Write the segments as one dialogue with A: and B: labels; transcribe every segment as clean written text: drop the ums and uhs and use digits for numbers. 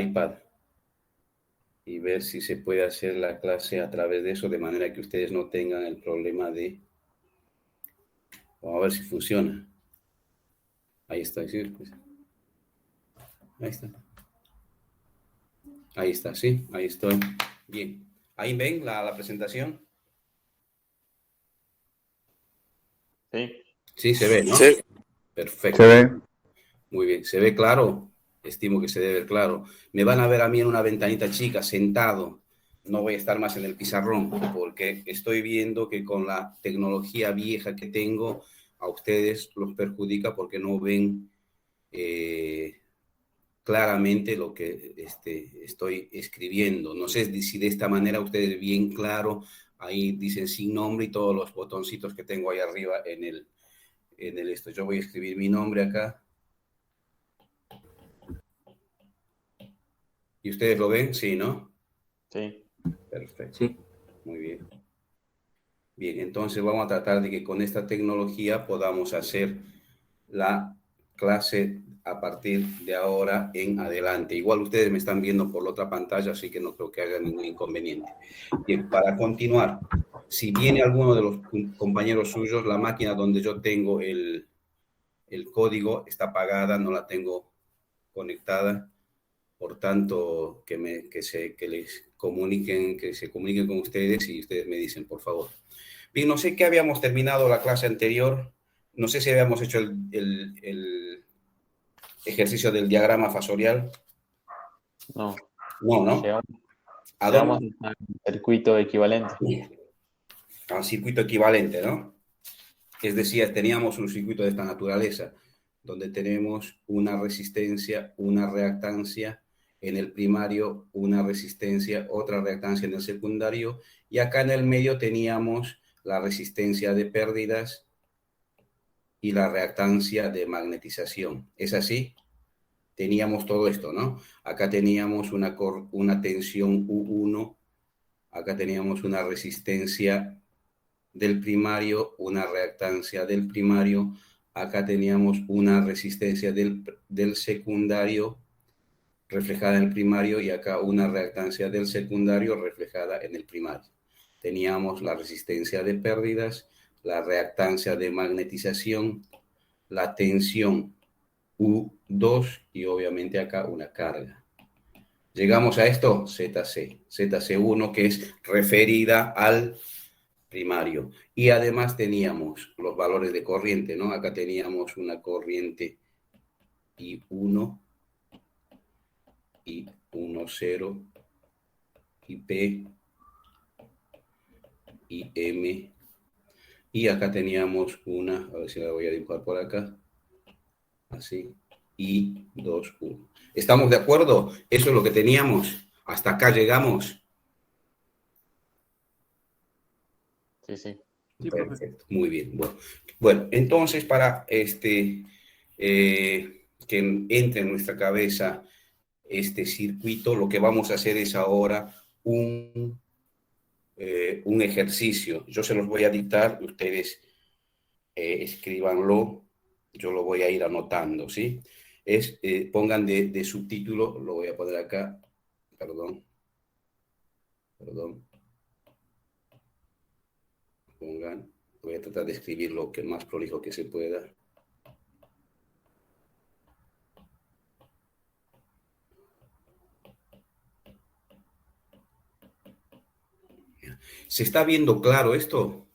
A: iPad y ver si se puede hacer la clase a través de eso, de manera que ustedes no tengan el problema de... Vamos a ver si funciona. Ahí está, ¿sí? Pues, ahí está. Ahí está, sí, ahí estoy. Bien. Ahí ven la presentación.
B: Sí.
A: Sí, se ve, ¿no?
C: Sí.
A: Perfecto.
C: Se ve.
A: Muy bien. ¿Se ve claro? Estimo que se debe ver claro. Me van a ver a mí en una ventanita chica, sentado. No voy a estar más en el pizarrón, porque estoy viendo que con la tecnología vieja que tengo, a ustedes los perjudica porque no ven claramente lo que estoy escribiendo. No sé si de esta manera ustedes bien claro, ahí dicen sin nombre y todos los botoncitos que tengo ahí arriba en el esto. Yo voy a escribir mi nombre acá. ¿Y ustedes lo ven? Sí, ¿no?
B: Sí.
A: Perfecto.
C: Sí.
A: Muy bien. Bien, entonces vamos a tratar de que con esta tecnología podamos hacer la clase a partir de ahora en adelante. Igual ustedes me están viendo por la otra pantalla, así que no creo que haya ningún inconveniente. Bien, para continuar, si viene alguno de los compañeros suyos, la máquina donde yo tengo el código está apagada, no la tengo conectada. Por tanto, que se comuniquen con ustedes y ustedes me dicen, por favor. Bien, no sé qué habíamos terminado la clase anterior. No sé si habíamos hecho el ejercicio del diagrama fasorial.
B: No.
A: No, ¿no? ¿A
B: Llegamos
A: dónde?
B: al circuito equivalente.
A: Al circuito equivalente, ¿no? Es decir, teníamos un circuito de esta naturaleza, donde tenemos una resistencia, una reactancia en el primario, una resistencia, otra reactancia en el secundario, y acá en el medio teníamos la resistencia de pérdidas y la reactancia de magnetización. ¿Es así? Teníamos todo esto, ¿no? Acá teníamos una tensión U1, acá teníamos una resistencia del primario, una reactancia del primario, acá teníamos una resistencia del secundario reflejada en el primario y acá una reactancia del secundario reflejada en el primario. Teníamos la resistencia de pérdidas, la reactancia de magnetización, la tensión U2 y obviamente acá una carga. Llegamos a esto, ZC1, que es referida al primario. Y además teníamos los valores de corriente, ¿no? Acá teníamos una corriente I1, I10, IP, IM. Y acá teníamos una, a ver si la voy a dibujar por acá, así, I21. ¿Estamos de acuerdo? Eso es lo que teníamos. Hasta acá llegamos.
B: Sí, sí.
A: Perfecto, muy bien. Bueno, entonces para que entre en nuestra cabeza este circuito, lo que vamos a hacer es ahora un ejercicio. Yo se los voy a dictar, ustedes escríbanlo, yo lo voy a ir anotando, ¿sí? Pongan de subtítulo, lo voy a poner acá, perdón, pongan, voy a tratar de escribir lo que más prolijo que se pueda. ¿Se está viendo claro esto?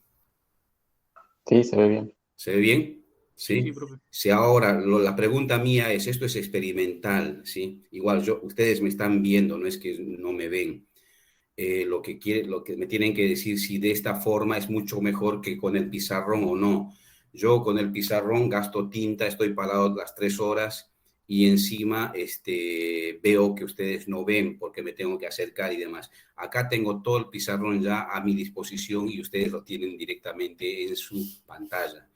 B: Sí, se ve bien.
A: ¿Se ve bien?
C: Sí,
A: Sí.
C: profe.
A: Si ahora la pregunta mía es, esto es experimental, ¿sí? Igual ustedes me están viendo, no es que no me ven. Lo que me tienen que decir si de esta forma es mucho mejor que con el pizarrón o no. Yo con el pizarrón gasto tinta, estoy parado las 3 horas y encima veo que ustedes no ven porque me tengo que acercar y demás. Acá tengo todo el pizarrón ya a mi disposición y ustedes lo tienen directamente en su pantalla.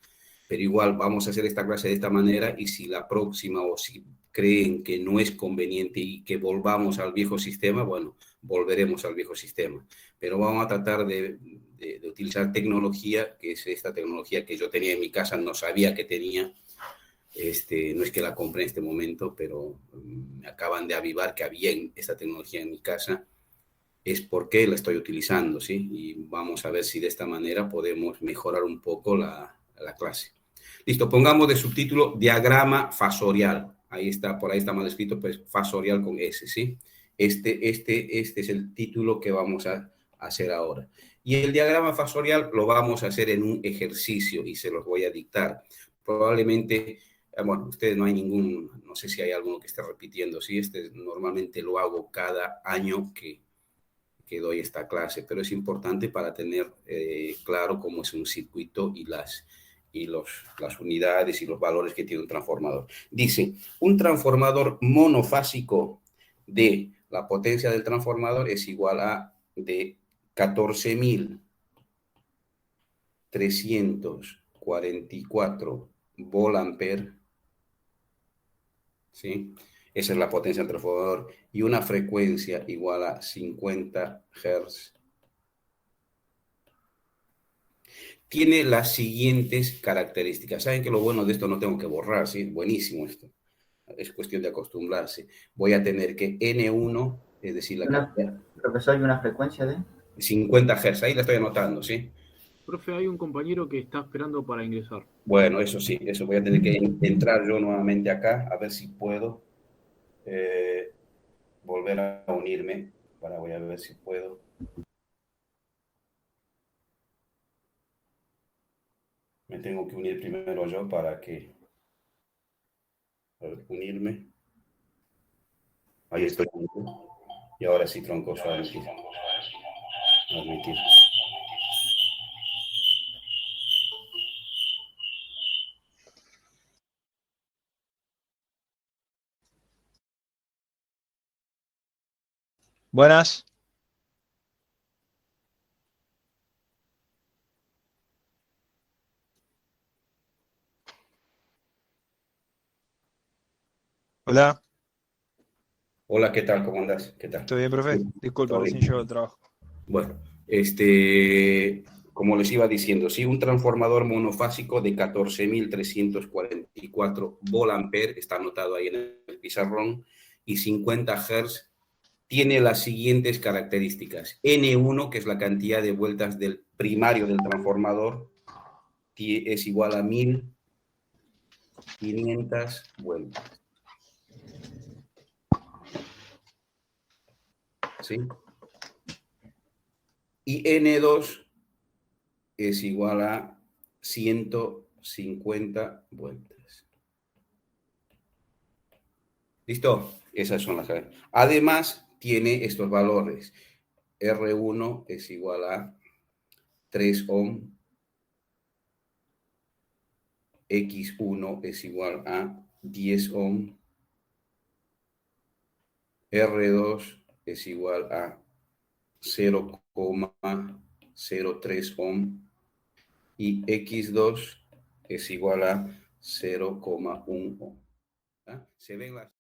A: Pero igual vamos a hacer esta clase de esta manera y si la próxima o si creen que no es conveniente y que volvamos al viejo sistema, bueno, volveremos al viejo sistema. Pero vamos a tratar de utilizar tecnología, que es esta tecnología que yo tenía en mi casa, no sabía que tenía, No es que la compré en este momento, pero me acaban de avivar que había esta tecnología en mi casa. Es porque la estoy utilizando, ¿sí? Y vamos a ver si de esta manera podemos mejorar un poco la clase. Listo, pongamos de subtítulo diagrama fasorial. Ahí está, por ahí está mal escrito, pues fasorial con S, ¿sí? Este es el título que vamos a hacer ahora. Y el diagrama fasorial lo vamos a hacer en un ejercicio y se los voy a dictar. Probablemente, bueno, ustedes no hay no sé si hay alguno que esté repitiendo, ¿sí? Normalmente lo hago cada año que doy esta clase, pero es importante para tener claro cómo es un circuito y las unidades y los valores que tiene un transformador. Dice, un transformador monofásico de la potencia del transformador es igual a de 14.344 volt-ampere, ¿sí? Esa es la potencia del transformador. Y una frecuencia igual a 50 Hz. Tiene las siguientes características. ¿Saben que lo bueno de esto no tengo que borrar? ¿Sí? Buenísimo esto. Es cuestión de acostumbrarse. Voy a tener que N1, es decir, la cantidad.
C: Profesor, ¿hay una frecuencia de?
A: 50 Hz. Ahí la estoy anotando, ¿sí?
D: Profe, hay un compañero que está esperando para ingresar.
A: Bueno, eso sí, eso voy a tener que entrar yo nuevamente acá, a ver si puedo volver a unirme. Voy a ver si puedo. Me tengo que unir primero yo para unirme. Ahí estoy. Y ahora sí, troncoso, admitir.
E: Buenas. Hola,
A: Hola, ¿qué tal? ¿Cómo andás? ¿Qué tal?
E: ¿todo bien, profe? Disculpa,
A: Todo
E: recién
A: bien.
E: llegó al trabajo.
A: Bueno, como les iba diciendo, sí, un transformador monofásico de 14.344 volt-ampere, está anotado ahí en el pizarrón, y 50 Hz, tiene las siguientes características. N1, que es la cantidad de vueltas del primario del transformador, es igual a 1.500 vueltas. ¿Sí? Y N2 es igual a 150 vueltas. ¿Listo? Esas son las. Además, tiene estos valores. R1 es igual a 3 ohm. X1 es igual a 10 ohm. R2 es igual a 0,03 ohm. Y X2 es igual a 0,1 ohm. ¿Ah? ¿Se ven las?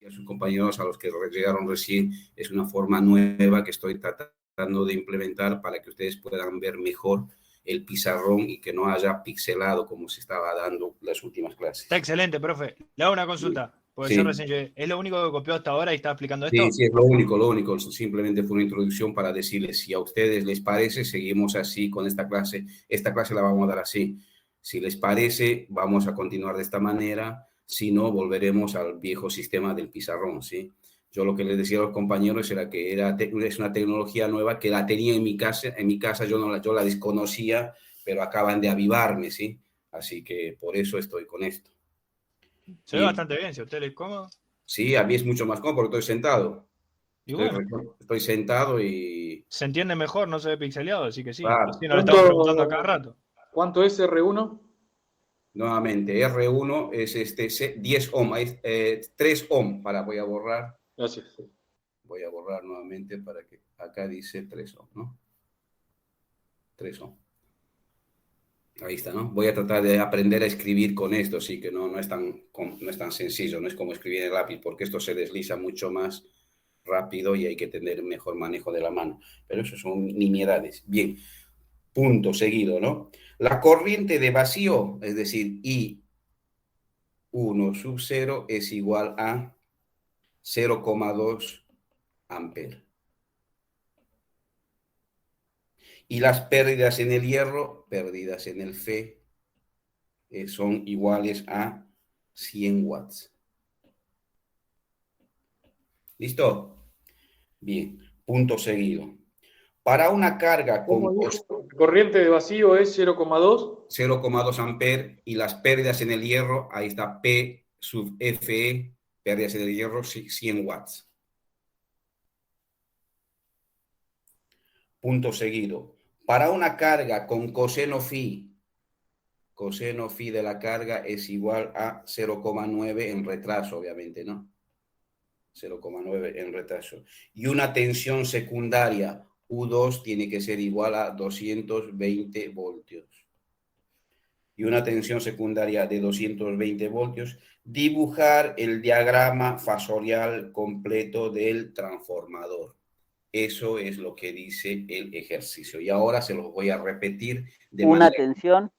A: Y a sus compañeros, a los que llegaron recién, es una forma nueva que estoy tratando de implementar para que ustedes puedan ver mejor el pizarrón y que no haya pixelado como se estaba dando las últimas clases.
E: Está excelente, profe. Le hago una consulta. Porque
A: Sí.
E: yo recién llegué. ¿Es lo único que copió hasta ahora y está explicando esto?
A: Sí, sí, es lo único. Simplemente fue una introducción para decirles, si a ustedes les parece, seguimos así con esta clase. Esta clase la vamos a dar así. Si les parece, vamos a continuar de esta manera. Si no, volveremos al viejo sistema del pizarrón, ¿sí? Yo lo que les decía a los compañeros era que es una tecnología nueva que la tenía en mi casa. En mi casa yo la desconocía, pero acaban de avivarme, ¿sí? Así que por eso estoy con esto.
E: Se ve bastante bien, si a usted le es cómodo.
A: Sí, a mí es mucho más cómodo porque estoy sentado.
E: Y bueno,
A: Estoy sentado y...
E: se entiende mejor, no se ve pixeleado, así que sí.
A: Claro.
E: Así nos lo estamos preguntando a cada rato.
F: ¿Cuánto es R1?
A: Nuevamente, R1 es 10 ohm, 3 ohm. Voy a borrar.
F: Gracias.
A: Voy a borrar nuevamente para que acá dice 3 ohm, ¿no? 3 ohm. Ahí está, ¿no? Voy a tratar de aprender a escribir con esto, sí, que no es tan sencillo, no es como escribir en el lápiz, porque esto se desliza mucho más rápido y hay que tener mejor manejo de la mano. Pero eso son nimiedades. Bien, punto seguido, ¿no? La corriente de vacío, es decir, I1 sub 0 es igual a 0,2 amperes. Y las pérdidas en el hierro, pérdidas en el Fe, son iguales a 100 watts. ¿Listo? Bien, punto seguido. Para una carga con
C: ¿Cómo dijo? Corriente de vacío es 0,2.
A: 0,2 amperes y las pérdidas en el hierro, ahí está P sub Fe, pérdidas en el hierro, 100 watts. Punto seguido. Para una carga con coseno phi de la carga es igual a 0,9 en retraso, obviamente, ¿no? 0,9 en retraso. Y una tensión secundaria U2 tiene que ser igual a 220 voltios. Y una tensión secundaria de 220 voltios, dibujar el diagrama fasorial completo del transformador. Eso es lo que dice el ejercicio. Y ahora se los voy a repetir de
F: Una
A: manera
F: tensión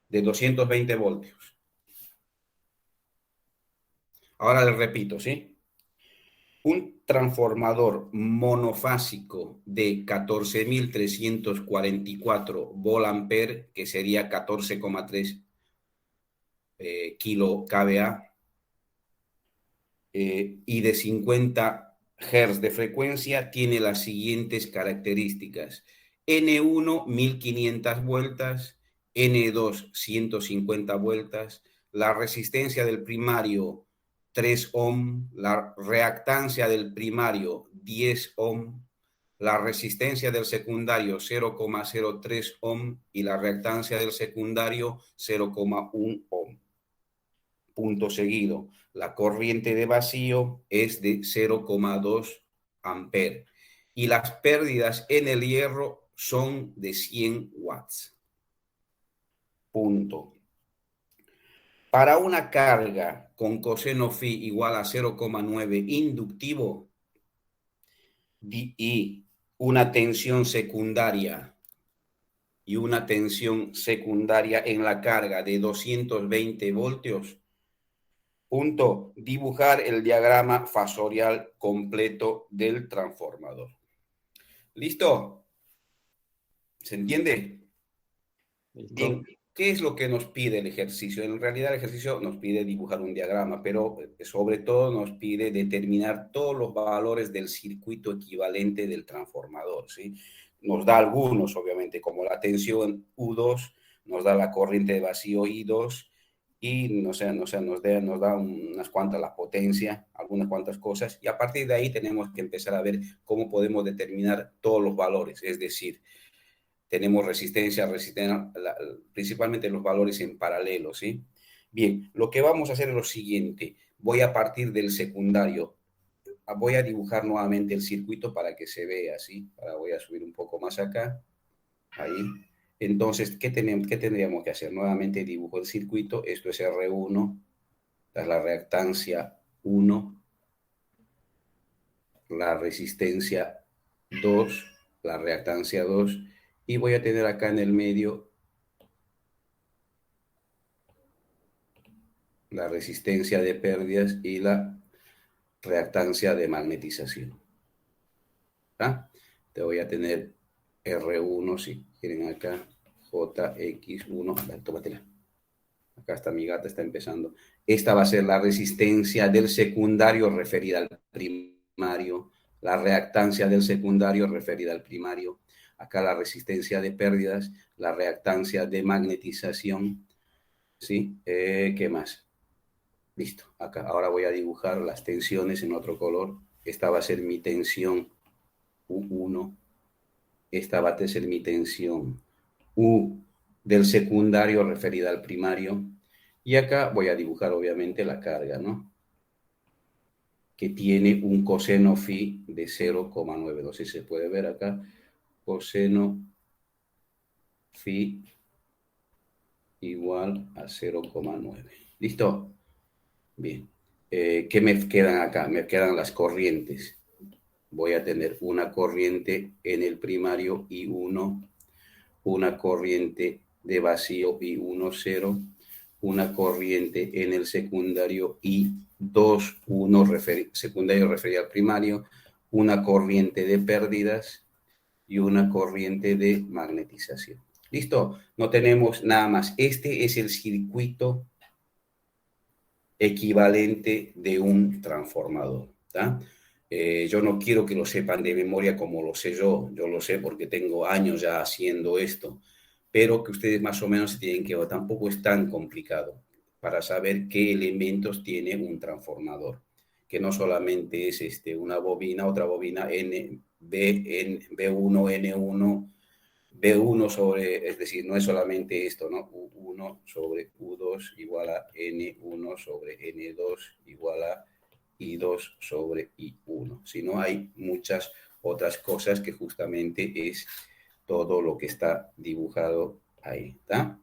A: de 220 voltios. Ahora les repito, ¿sí? Un transformador monofásico de 14.344 volt-ampere, que sería 14,3 kilo kVA, y de 50 Hz de frecuencia, tiene las siguientes características. N1, 1500 vueltas, N2, 150 vueltas, la resistencia del primario, 3 ohm, la reactancia del primario, 10 ohm, la resistencia del secundario, 0,03 ohm, y la reactancia del secundario, 0,1 ohm. Punto seguido. La corriente de vacío es de 0,2 amperes y las pérdidas en el hierro son de 100 watts. Punto. Para una carga con coseno phi igual a 0,9 inductivo y una tensión secundaria en la carga de 220 voltios, punto, dibujar el diagrama fasorial completo del transformador. ¿Listo? ¿Se entiende?
B: Listo.
A: Bien, ¿qué es lo que nos pide el ejercicio? En realidad el ejercicio nos pide dibujar un diagrama, pero sobre todo nos pide determinar todos los valores del circuito equivalente del transformador, ¿sí? Nos da algunos, obviamente, como la tensión U2, nos da la corriente de vacío I2, y nos da unas cuantas la potencia, algunas cuantas cosas, y a partir de ahí tenemos que empezar a ver cómo podemos determinar todos los valores, es decir, tenemos resistencia, principalmente los valores en paralelo, ¿sí? Bien, lo que vamos a hacer es lo siguiente, voy a partir del secundario, voy a dibujar nuevamente el circuito para que se vea, ¿sí? Ahora voy a subir un poco más acá, ahí. Entonces, ¿qué tendríamos que hacer? Nuevamente dibujo el circuito, esto es R1, esta es la reactancia 1, la resistencia 2, la reactancia 2, y voy a tener acá en el medio la resistencia de pérdidas y la reactancia de magnetización. ¿Ah? Te voy a tener R1, si quieren acá, JX1, tómatela. Acá está mi gata, está empezando. Esta va a ser la resistencia del secundario referida al primario, la reactancia del secundario referida al primario. Acá la resistencia de pérdidas, la reactancia de magnetización. ¿Sí? ¿Qué más? Listo. Acá ahora voy a dibujar las tensiones en otro color. Esta va a ser mi tensión U1. Esta va a ser mi tensión U del secundario referida al primario. Y acá voy a dibujar obviamente la carga, ¿no? Que tiene un coseno phi de 0,9. No sé si se puede ver acá. Coseno phi igual a 0,9. ¿Listo? Bien. ¿Qué me quedan acá? Me quedan las corrientes. voy a tener una corriente en el primario I1, una corriente de vacío I1, 0, una corriente en el secundario I2, 1 secundario referido al primario, una corriente de pérdidas y una corriente de magnetización. ¿Listo? No tenemos nada más. Este es el circuito equivalente de un transformador. Yo no quiero que lo sepan de memoria como lo sé yo lo sé porque tengo años ya haciendo esto, pero que ustedes más o menos se tienen que ver, tampoco es tan complicado para saber qué elementos tiene un transformador, que no solamente es una bobina, otra bobina B1, N1, B1 sobre, es decir, no es solamente esto, ¿no? U1 sobre U2 igual a N1 sobre N2 igual a I2 sobre I1, sino hay muchas otras cosas que justamente es todo lo que está dibujado ahí, ¿está?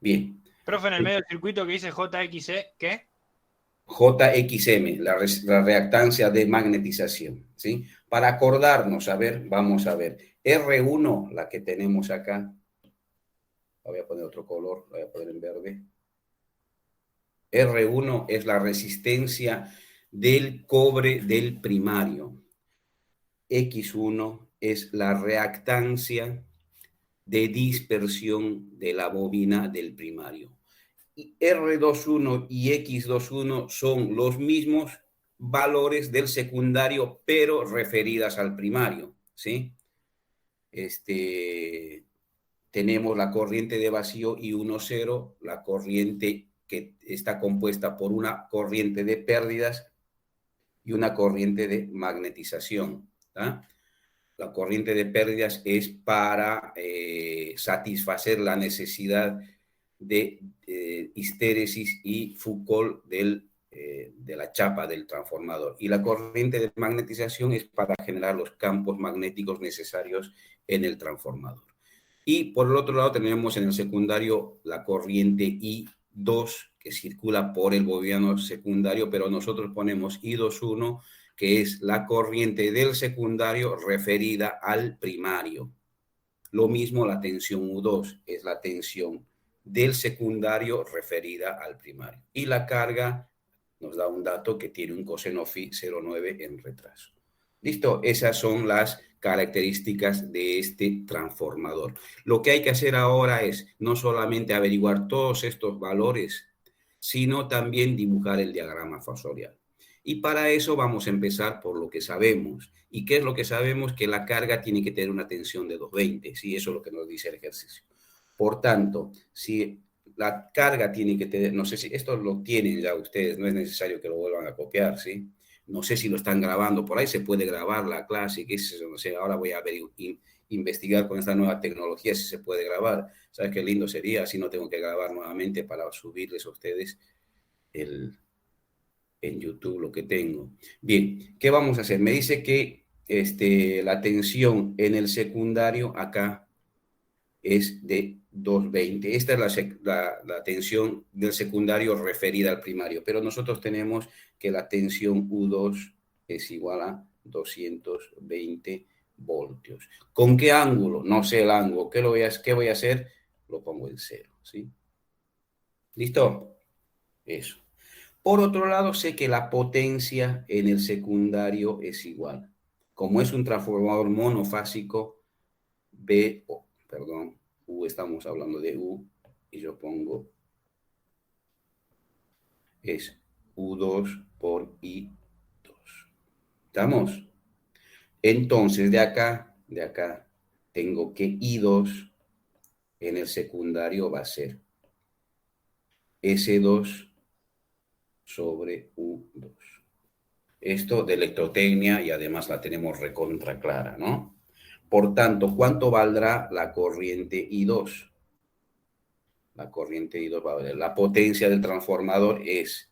A: Bien.
E: Profe, en el medio del circuito que dice JXE, ¿qué?
A: JXM, la reactancia de magnetización, ¿sí? Para acordarnos, a ver, vamos a ver. R1, la que tenemos acá, voy a poner otro color, voy a poner en verde. R1 es la resistencia del cobre del primario. X1 es la reactancia de dispersión de la bobina del primario. R21 y X21 son los mismos valores del secundario, pero referidas al primario, ¿sí? Tenemos la corriente de vacío I1, 0, la corriente que está compuesta por una corriente de pérdidas y una corriente de magnetización, ¿tá? La corriente de pérdidas es para satisfacer la necesidad de histéresis y Foucault de la chapa del transformador. Y la corriente de magnetización es para generar los campos magnéticos necesarios en el transformador. Y por el otro lado tenemos en el secundario la corriente I2 que circula por el bobino secundario, pero nosotros ponemos I21, que es la corriente del secundario referida al primario. Lo mismo la tensión U2, es la tensión del secundario referida al primario. Y la carga nos da un dato que tiene un coseno phi 0,9 en retraso. ¿Listo? Esas son las características de este transformador. Lo que hay que hacer ahora es no solamente averiguar todos estos valores, sino también dibujar el diagrama fasorial. Y para eso vamos a empezar por lo que sabemos. ¿Y qué es lo que sabemos? Que la carga tiene que tener una tensión de 220, ¿sí? Eso es lo que nos dice el ejercicio. Por tanto, si la carga tiene que tener, no sé si esto lo tienen ya ustedes, no es necesario que lo vuelvan a copiar, ¿sí? No sé si lo están grabando, por ahí se puede grabar la clase, que es, no sé, ahora voy a investigar con esta nueva tecnología si se puede grabar. ¿Sabes qué lindo sería? Así no tengo que grabar nuevamente para subirles a ustedes en YouTube lo que tengo. Bien, ¿qué vamos a hacer? Me dice que la tensión en el secundario acá es de 220. Esta es la tensión del secundario referida al primario, pero nosotros tenemos que la tensión U2 es igual a 220 voltios. ¿Con qué ángulo? No sé el ángulo. ¿Qué voy a hacer? Lo pongo en 0, ¿sí? ¿Listo? Eso. Por otro lado, sé que la potencia en el secundario es igual. Como es un transformador monofásico, U, estamos hablando de U, y yo pongo, es U2 por I2. ¿Estamos? Entonces, de acá, tengo que I2 en el secundario va a ser S2 sobre U2. Esto de electrotecnia y además la tenemos recontra clara, ¿no? Por tanto, ¿cuánto valdrá la corriente I2? La corriente I2 va a valer. La potencia del transformador es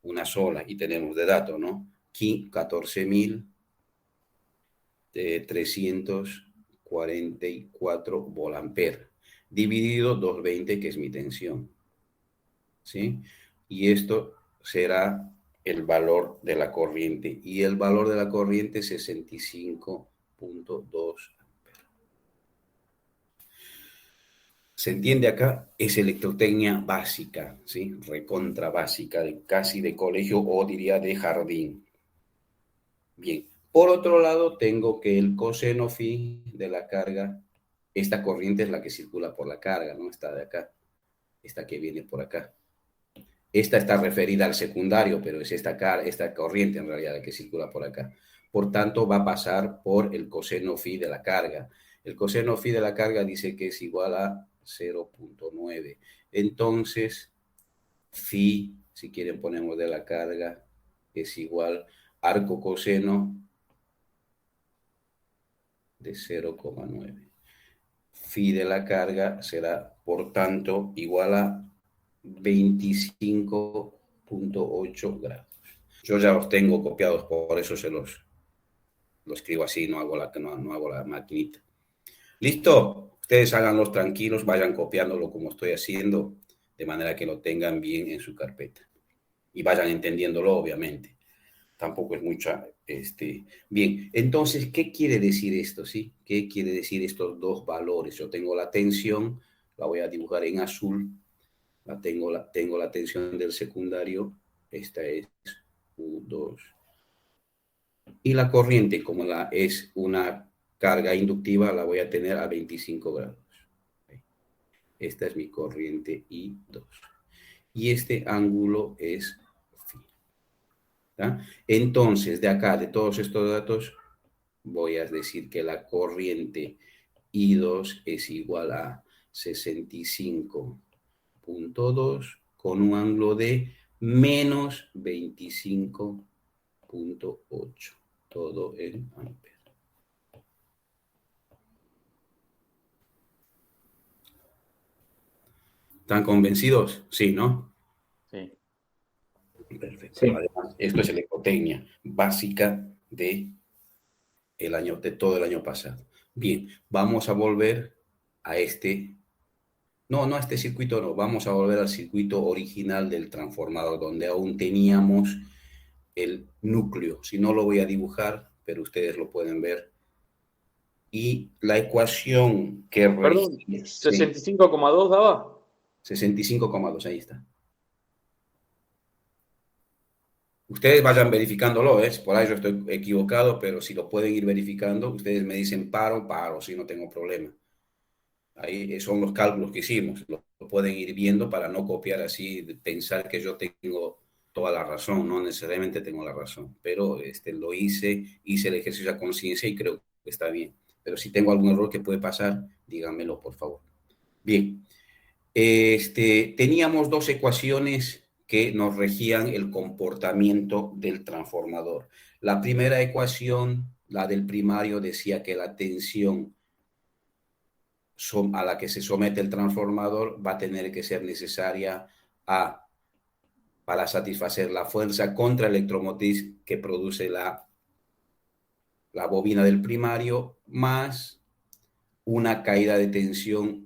A: una sola y tenemos de dato, ¿no? 14.344 volamperes dividido 220, que es mi tensión, ¿sí? Y esto será el valor de la corriente. Y el valor de la corriente es 65.2. ¿Se entiende acá? Es electrotecnia básica, ¿sí? Recontra básica, casi de colegio o diría de jardín. Bien. Por otro lado, tengo que el coseno phi de la carga, esta corriente es la que circula por la carga, ¿no? Esta de acá, esta que viene por acá. Esta está referida al secundario, pero es esta corriente en realidad la que circula por acá. Por tanto, va a pasar por el coseno phi de la carga. El coseno phi de la carga dice que es igual a 0.9. Entonces, phi, si quieren ponemos de la carga, es igual arco coseno de 0,9. Phi de la carga será, por tanto, igual a 25.8 grados. Yo ya los tengo copiados, por eso lo escribo así, no hago la maquinita. ¿Listo? Ustedes háganlos tranquilos, vayan copiándolo como estoy haciendo, de manera que lo tengan bien en su carpeta. Y vayan entendiéndolo, obviamente. Tampoco es mucha. Bien, entonces, ¿qué quiere decir esto? ¿Sí? ¿Qué quiere decir estos dos valores? Yo tengo la tensión, la voy a dibujar en azul. Tengo la tensión del secundario, esta es U2. Y la corriente, como es una carga inductiva, la voy a tener a 25 grados. Esta es mi corriente I2. Y este ángulo es phi. ¿Tá? Entonces, de acá, de todos estos datos, voy a decir que la corriente I2 es igual a 65.2 con un ángulo de menos 25.8, todo en amperes. ¿Están convencidos? Sí, ¿no?
B: Sí.
A: Perfecto.
C: Sí.
A: Además, esto es electrotecnia básica de todo el año pasado. Bien, vamos a volver a este. No a este circuito no, vamos a volver al circuito original del transformador, donde aún teníamos el núcleo. Si no lo voy a dibujar, pero ustedes lo pueden ver. Y la ecuación que
C: Perdón,
A: regía,
C: 65,2 daba.
A: 65,2, ahí está. Ustedes vayan verificándolo, ¿eh? Por ahí yo estoy equivocado, pero si lo pueden ir verificando, ustedes me dicen paro, si no tengo problema. Ahí son los cálculos que hicimos, lo pueden ir viendo para no copiar así, pensar que yo tengo toda la razón, no necesariamente tengo la razón, pero lo hice el ejercicio de conciencia y creo que está bien. Pero si tengo algún error que puede pasar, díganmelo, por favor. Bien, teníamos dos ecuaciones que nos regían el comportamiento del transformador. La primera ecuación, la del primario, decía que la tensión a la que se somete el transformador va a tener que ser necesaria para satisfacer la fuerza contraelectromotriz que produce la bobina del primario, más una caída de tensión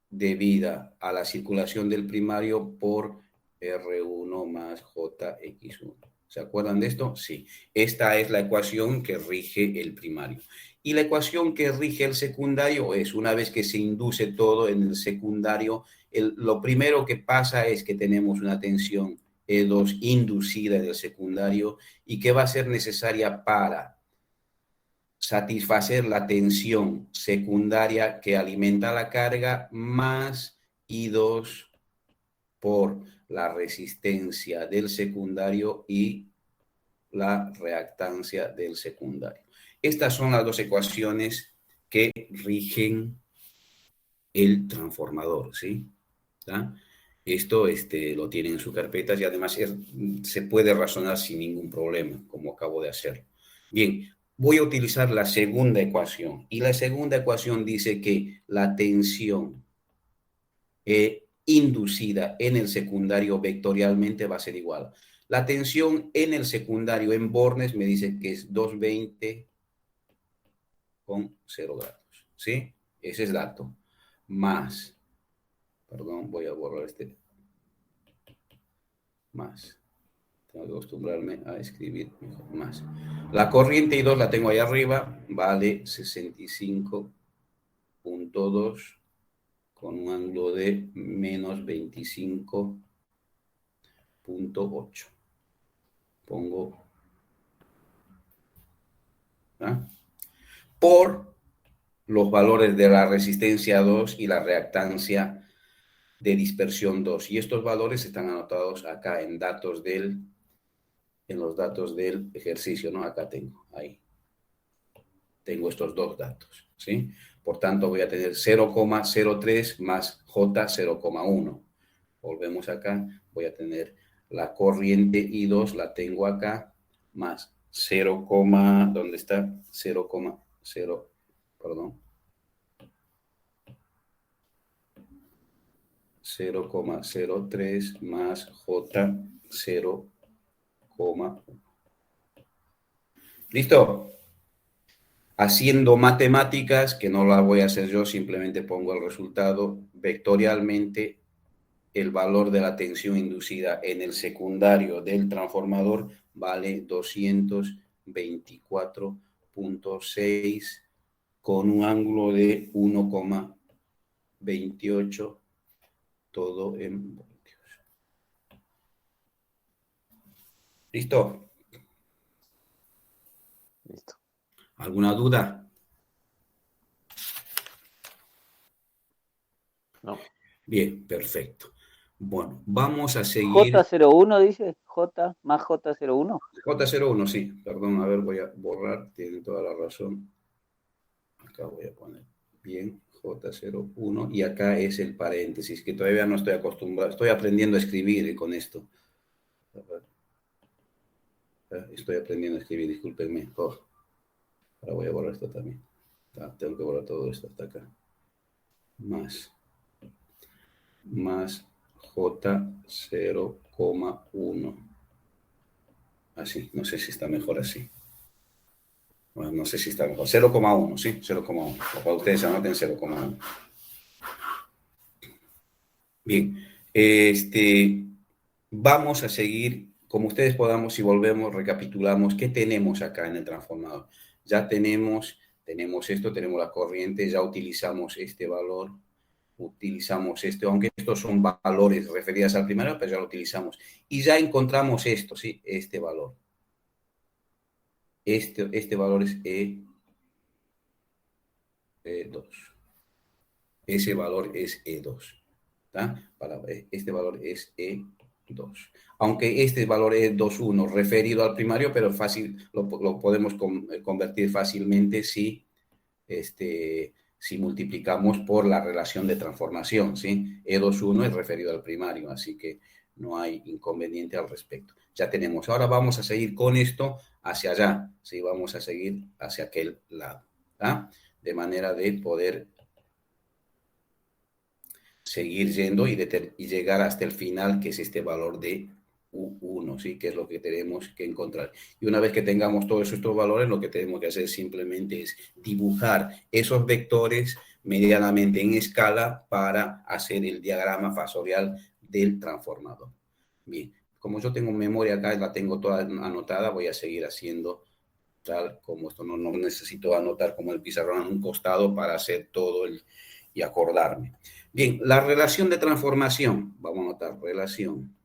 A: debida a la circulación del primario por R1 más JX1. ¿Se acuerdan de esto? Sí. Esta es la ecuación que rige el primario. Y la ecuación que rige el secundario es, una vez que se induce todo en el secundario, lo primero que pasa es que tenemos una tensión E2 inducida en el secundario y que va a ser necesaria para satisfacer la tensión secundaria que alimenta la carga más I2 por la resistencia del secundario y la reactancia del secundario. Estas son las dos ecuaciones que rigen el transformador, ¿sí? ¿Tá? Esto lo tienen en sus carpetas y además se puede razonar sin ningún problema, como acabo de hacer. Bien, voy a utilizar la segunda ecuación. Y la segunda ecuación dice que la tensión inducida en el secundario vectorialmente va a ser igual. La tensión en el secundario en bornes me dice que es 220 con 0 grados. ¿Sí? Ese es dato. Más, perdón, voy a borrar este. más. Tengo que acostumbrarme a escribir mejor, más. La corriente I2 la tengo ahí arriba, vale 65.2 con un ángulo de menos 25.8. Pongo, ¿ah? Por los valores de la resistencia 2 y la reactancia de dispersión 2. Y estos valores están anotados acá en los datos del ejercicio, ¿no? Acá tengo, ahí. Tengo estos dos datos, ¿sí? Por tanto, voy a tener 0,03 más J 0,1. Volvemos acá, voy a tener la corriente I2, la tengo acá, más 0, ¿dónde está? 0,0, perdón. 0,03 más J 0,1. ¿Listo? Haciendo matemáticas, que no las voy a hacer yo, simplemente pongo el resultado vectorialmente. El valor de la tensión inducida en el secundario del transformador vale 224.6 con un ángulo de 1,28, todo en voltios. ¿Listo?
B: Listo.
A: ¿Alguna duda?
B: No.
A: Bien, perfecto. Bueno, vamos a seguir.
F: J01 dice, J más J01.
A: J01, sí, perdón, a ver, voy a borrar, tiene toda la razón. Acá voy a poner bien J01 y acá es el paréntesis, que todavía no estoy acostumbrado, estoy aprendiendo a escribir con esto. Estoy aprendiendo a escribir, discúlpenme. Oh, ahora voy a borrar esto también. Tengo que borrar todo esto hasta acá. Más J0,1. Así, no sé si está mejor así. Bueno, no sé si está mejor. 0,1, sí, 0,1. Para ustedes anoten 0,1. Bien, vamos a seguir, como ustedes podamos, si volvemos, recapitulamos, ¿qué tenemos acá en el transformador? Ya tenemos esto, tenemos la corriente, ya utilizamos este valor, utilizamos este, aunque estos son valores referidos al primario, pero ya lo utilizamos. Y ya encontramos esto, ¿sí? Este valor. Este valor es E2. Ese valor es E2. Este valor es E2. Aunque este valor es 2,1 referido al primario, pero fácil, lo podemos convertir fácilmente si multiplicamos por la relación de transformación, ¿sí? E2,1 es referido al primario, así que no hay inconveniente al respecto. Ya tenemos. Ahora vamos a seguir con esto hacia allá, ¿sí? Vamos a seguir hacia aquel lado, de manera de poder seguir yendo y llegar hasta el final, que es este valor de U1, ¿sí? Que es lo que tenemos que encontrar. Y una vez que tengamos todos estos valores, lo que tenemos que hacer simplemente es dibujar esos vectores medianamente en escala para hacer el diagrama fasorial del transformador. Bien, como yo tengo memoria acá, la tengo toda anotada, voy a seguir haciendo tal como esto. No necesito anotar como el pizarrón en un costado para hacer todo y acordarme. Bien, la relación de transformación, vamos a anotar relación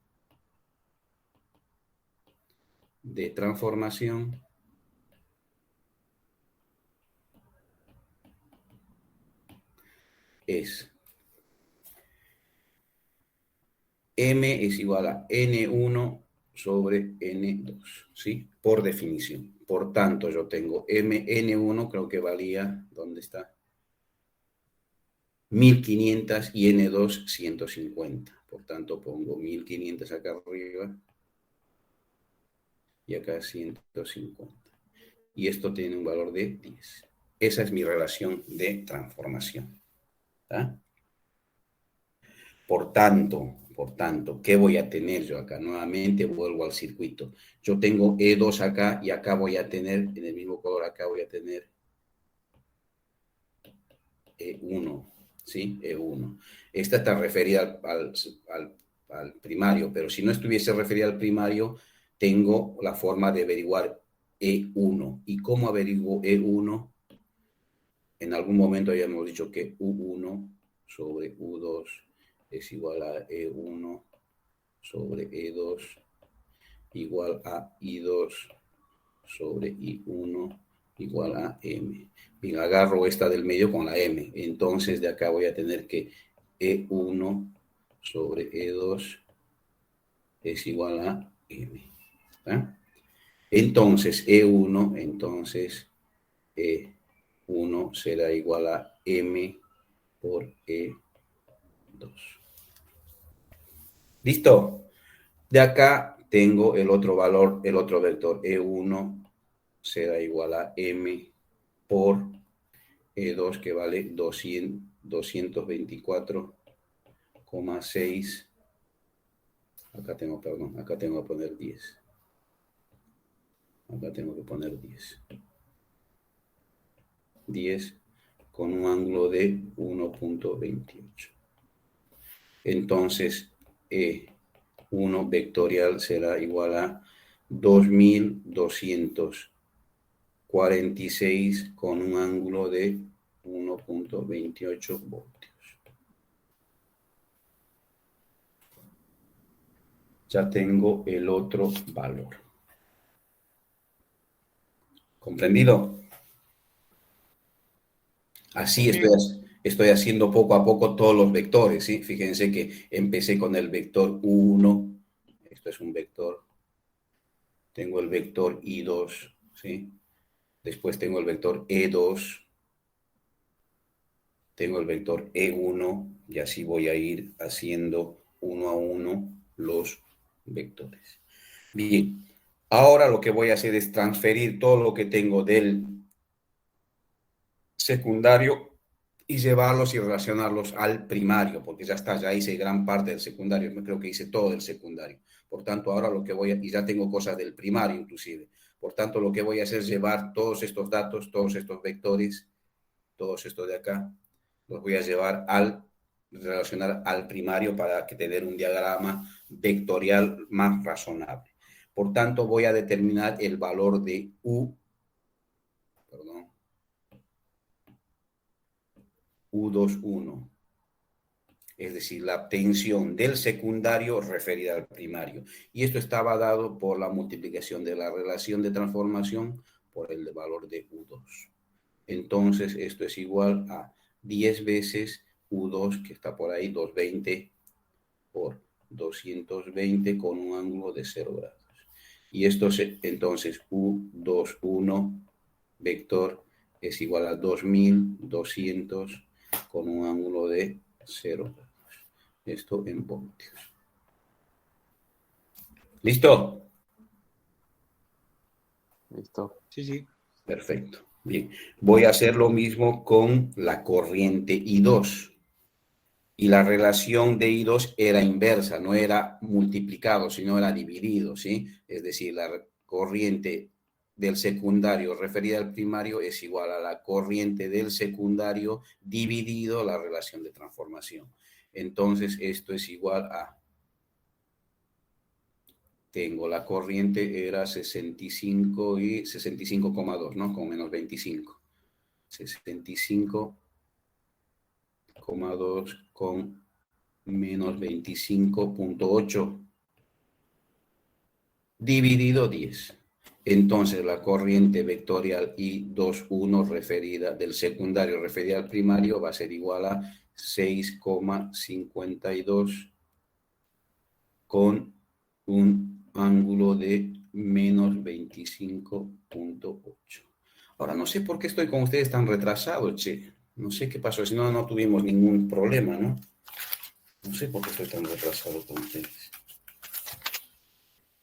A: de transformación es M es igual a N1 sobre N2, ¿sí? Por definición. Por tanto, yo tengo N1, creo que valía, ¿dónde está? 1500 y N2 150. Por tanto, pongo 1500 acá arriba y acá 150. Y esto tiene un valor de 10. Esa es mi relación de transformación. Por tanto, ¿qué voy a tener yo acá? Nuevamente vuelvo al circuito. Yo tengo E2 acá y acá voy a tener, en el mismo color acá voy a tener E1, ¿sí? E1. Esta está referida al al primario, pero si no estuviese referida al primario, tengo la forma de averiguar E1. ¿Y cómo averiguo E1? En algún momento habíamos dicho que U1 sobre U2 es igual a E1 sobre E2 igual a I2 sobre I1 igual a M. Bien, agarro esta del medio con la M. Entonces de acá voy a tener que E1 sobre E2 es igual a M. ¿Está? Entonces E1, entonces E1 será igual a M por E2. ¿Listo? De acá tengo el otro valor, el otro vector. E1 será igual a M por E2, que vale 224,6. Acá tengo, perdón, acá tengo que poner 10. Acá tengo que poner 10. 10 con un ángulo de 1.28. Entonces, E1 vectorial será igual a 2246 con un ángulo de 1.28 voltios. Ya tengo el otro valor. ¿Comprendido? Así estoy haciendo poco a poco todos los vectores, ¿sí? Fíjense que empecé con el vector 1. Esto es un vector. Tengo el vector I2, ¿sí? Después tengo el vector E2. Tengo el vector E1 y así voy a ir haciendo uno a uno los vectores. Bien, ahora lo que voy a hacer es transferir todo lo que tengo del secundario y llevarlos y relacionarlos al primario, porque ya está, ya hice gran parte del secundario, creo que hice todo el secundario. Por tanto, ahora lo que voy a, y ya tengo cosas del primario inclusive, por tanto, lo que voy a hacer es llevar todos estos datos, todos estos vectores, todos estos de acá, los voy a llevar relacionar al primario para que tener un diagrama vectorial más razonable. Por tanto, voy a determinar el valor de U21, es decir, la tensión del secundario referida al primario. Y esto estaba dado por la multiplicación de la relación de transformación por el valor de U2. Entonces, esto es igual a 10 veces U2, que está por ahí, 220 por 220 con un ángulo de 0 grados. Y esto es, entonces, U21 vector es igual a 2200 con un ángulo de 0 grados. Esto en voltios. ¿Listo?
B: Listo.
E: Sí, sí.
A: Perfecto. Bien. Voy a hacer lo mismo con la corriente I2. Y la relación de I2 era inversa, no era multiplicado, sino era dividido, ¿sí? Es decir, la corriente del secundario referida al primario es igual a la corriente del secundario dividido la relación de transformación. Entonces, esto es igual a... Tengo la corriente, era 65 y 65,2, ¿no? Con menos 25. 65,2 con menos 25,8 dividido 10. Entonces la corriente vectorial I21 referida del secundario referida al primario va a ser igual a 6,52 con un ángulo de menos 25,8. Ahora, no sé por qué estoy con ustedes tan retrasado, che. No sé qué pasó, si no, no tuvimos ningún problema, ¿no? No sé por qué estoy tan retrasado con ustedes.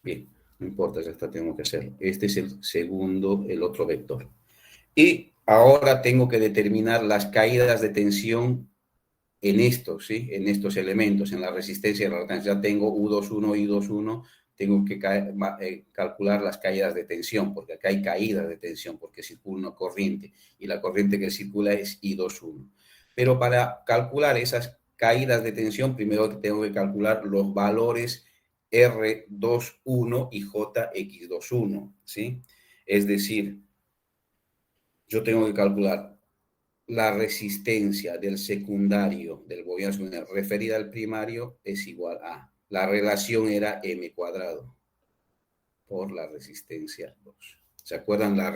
A: Bien, no importa, ya está, tengo que hacerlo. Este es el segundo, el otro vector. Y ahora tengo que determinar las caídas de tensión en estos, ¿sí? En estos elementos, en la resistencia y la reactancia. Ya tengo U21 y I21, tengo que calcular las caídas de tensión, porque acá hay caídas de tensión, porque circula una corriente, y la corriente que circula es I21. Pero para calcular esas caídas de tensión, primero tengo que calcular los valores R21 y JX21, ¿sí? Es decir, yo tengo que calcular la resistencia del secundario del bobinazo secundario referida al primario es igual a, la relación era M cuadrado por la resistencia 2. ¿Se acuerdan la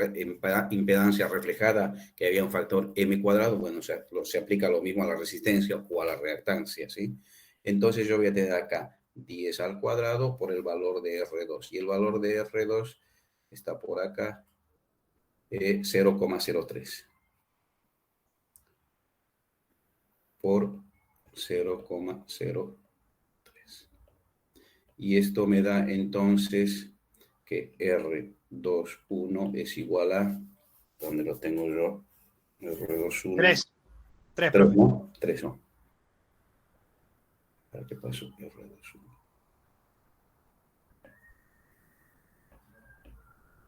A: impedancia reflejada que había un factor M cuadrado? Bueno, se aplica lo mismo a la resistencia o a la reactancia, ¿sí? Entonces yo voy a tener acá 10 al cuadrado por el valor de R2. Y el valor de R2 está por acá, 0,03. Por 0,03. Y esto me da entonces que R21 es igual a, ¿dónde lo tengo yo? R21.
E: 3. 3,
A: 3, ¿no? 3, ¿no? ¿Para qué pasó? R21.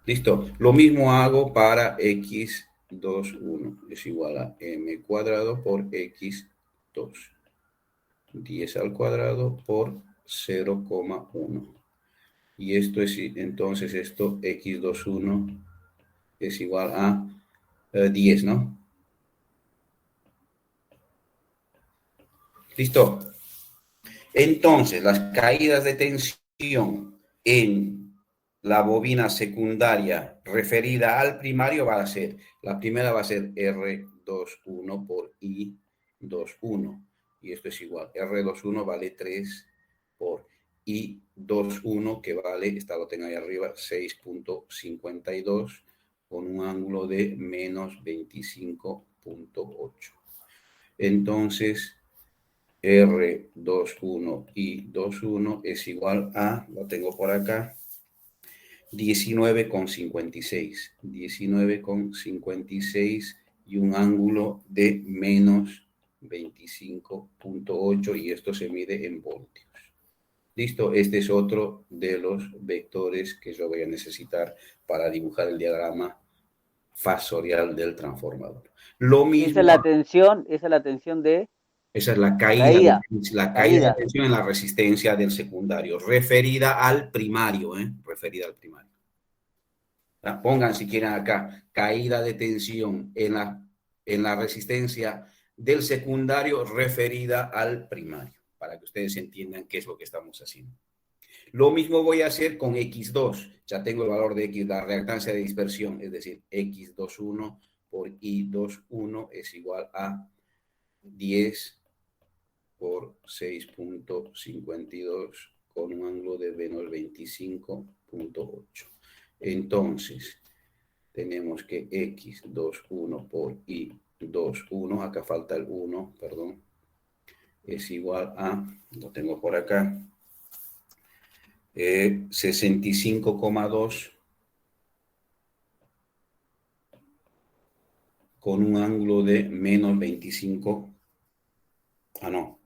A: Listo. Lo mismo hago para X21. Es igual a M cuadrado por X2. 10 al cuadrado por 0,1. Y esto es, entonces, esto X21 es igual a 10, ¿no? Listo. Entonces, las caídas de tensión en la bobina secundaria referida al primario va a ser, la primera va a ser R21 por I21. Y esto es igual, R21 vale 3 por I21, que vale, esta lo tengo ahí arriba, 6.52 con un ángulo de menos 25.8. Entonces, R21 y 21 es igual a, lo tengo por acá, 19,56. 19,56 y un ángulo de menos 25.8 y esto se mide en voltios. Listo, este es otro de los vectores que yo voy a necesitar para dibujar el diagrama fasorial del transformador. Lo mismo.
F: Esa es la tensión de
A: Esa es la caída de tensión en la resistencia del secundario, referida al primario, referida al primario. Pongan si quieren acá, caída de tensión en la resistencia del secundario referida al primario, para que ustedes entiendan qué es lo que estamos haciendo. Lo mismo voy a hacer con X2. Ya tengo el valor de X, la reactancia de dispersión, es decir, X21 por I21 es igual a 10 por 6.52 con un ángulo de menos 25.8. Entonces, tenemos que X21 por I21, acá falta el 1, perdón, es igual a, lo tengo por acá, 65,2 con un ángulo de menos 25. Ah, no.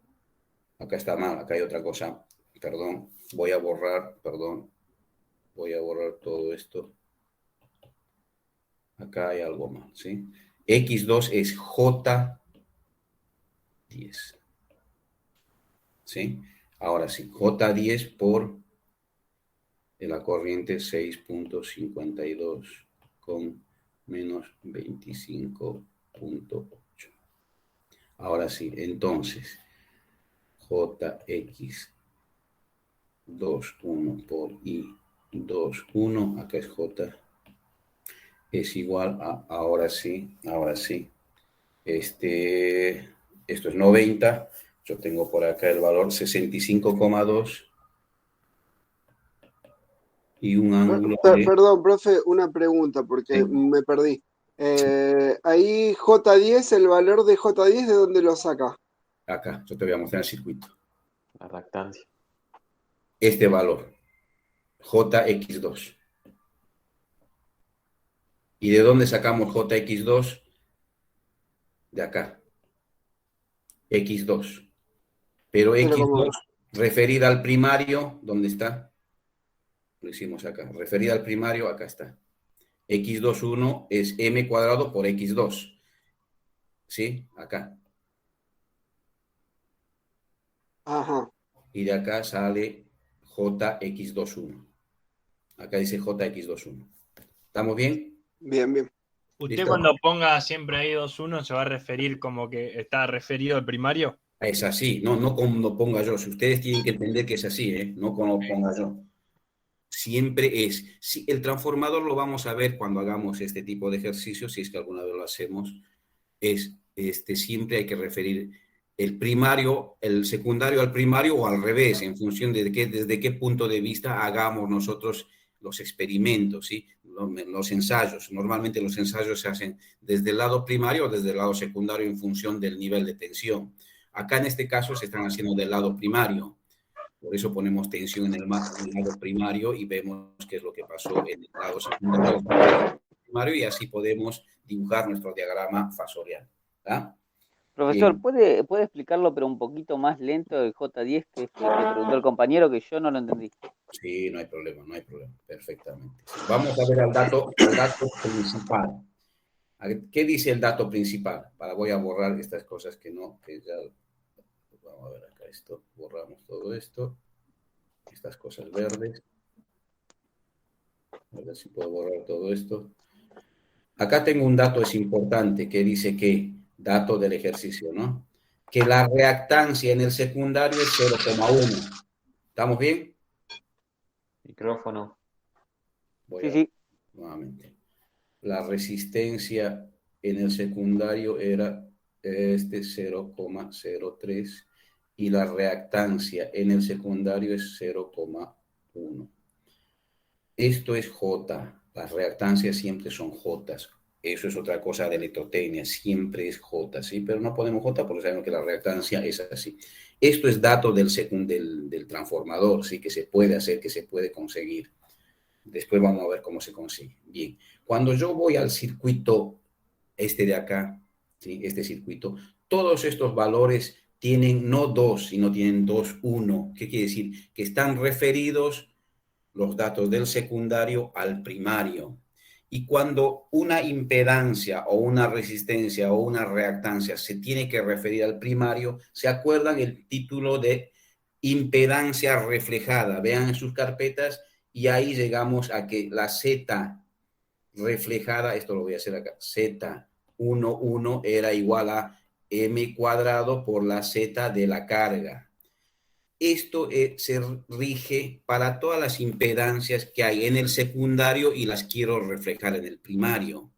A: Acá está mal, acá hay otra cosa. Perdón, voy a borrar todo esto. Acá hay algo mal, ¿sí? X2 es J10. ¿Sí? Ahora sí, J10 por la corriente 6.52 con menos 25.8. Ahora sí, entonces, JX21 por I21, acá es J, es igual a, ahora sí, esto es 90, yo tengo por acá el valor 65,2 y un ángulo de...
G: Perdón, profe, una pregunta porque
A: Sí.
G: me perdí. Ahí J10, el valor de J10, ¿de dónde lo saca?
A: Acá, yo te voy a mostrar el circuito.
B: La reactancia.
A: Este valor, JX2. ¿Y de dónde sacamos JX2? De acá. X2. Pero X2 referida al primario, ¿dónde está? Lo hicimos acá. Referida al primario, acá está. X21 es M cuadrado por X2. ¿Sí? Acá.
G: Ajá.
A: Y de acá sale JX21. Acá dice JX21. ¿Estamos bien?
G: Bien, bien.
E: Usted
A: ¿Listo?
E: cuando ponga siempre ahí 2-1 se va a referir como que está referido al primario.
A: Es así, no como lo ponga yo. Si ustedes tienen que entender que es así, no como lo ponga yo. Siempre es. Si el transformador lo vamos a ver cuando hagamos este tipo de ejercicios, si es que alguna vez lo hacemos, es siempre hay que referir el primario, el secundario al primario o al revés, en función de desde qué punto de vista hagamos nosotros los experimentos, ¿sí? Los ensayos. Normalmente los ensayos se hacen desde el lado primario o desde el lado secundario en función del nivel de tensión. Acá en este caso se están haciendo del lado primario. Por eso ponemos tensión en el lado primario y vemos qué es lo que pasó en el lado secundario primario y así podemos dibujar nuestro diagrama fasorial. ¿Ah?
F: Profesor,
A: Bien.
F: ¿puede explicarlo pero un poquito más lento el J10 que preguntó el compañero, que yo no lo entendí?
A: Sí, no hay problema, no hay problema. Perfectamente. Vamos a ver al dato principal. ¿Qué dice el dato principal? Voy a borrar estas cosas que no, que ya... Vamos a ver acá esto. Borramos todo esto. Estas cosas verdes. A ver si puedo borrar todo esto. Acá tengo un dato, es importante, que dice que, dato del ejercicio, ¿no? Que la reactancia en el secundario es 0,1. ¿Estamos bien?
B: Micrófono.
A: Voy
F: Sí,
A: a
F: sí.
A: nuevamente. La resistencia en el secundario era 0,03 y la reactancia en el secundario es 0,1. Esto es J. Las reactancias siempre son J. Eso es otra cosa de electrotecnia, siempre es J, ¿sí? Pero no ponemos J porque sabemos que la reactancia es así. Esto es dato del transformador, ¿sí? Que se puede hacer, que se puede conseguir. Después vamos a ver cómo se consigue. Bien, cuando yo voy al circuito este de acá, ¿sí? Este circuito, todos estos valores tienen no 2, sino tienen 2, 1. ¿Qué quiere decir? Que están referidos los datos del secundario al primario. Y cuando una impedancia o una resistencia o una reactancia se tiene que referir al primario, ¿se acuerdan el título de impedancia reflejada? Vean en sus carpetas y ahí llegamos a que la Z reflejada, esto lo voy a hacer acá, Z11 era igual a M cuadrado por la Z de la carga. Esto se rige para todas las impedancias que hay en el secundario y las quiero reflejar en el primario,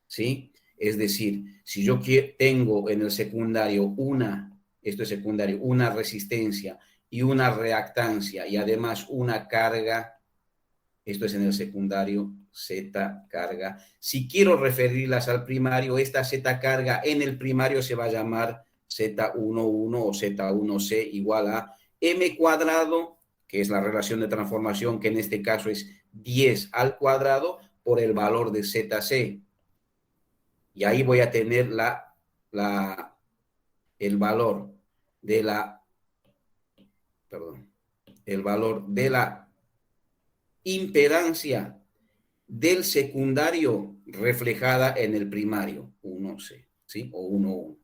A: ¿sí? Es decir, si yo tengo en el secundario esto es secundario, una resistencia y una reactancia y además una carga, esto es en el secundario, Z carga. Si quiero referirlas al primario, esta Z carga en el primario se va a llamar Z11 o Z1C igual a M cuadrado, que es la relación de transformación, que en este caso es 10 al cuadrado por el valor de ZC. Y ahí voy a tener el valor de el valor de la impedancia del secundario reflejada en el primario, 1C, ¿sí? O 1,1.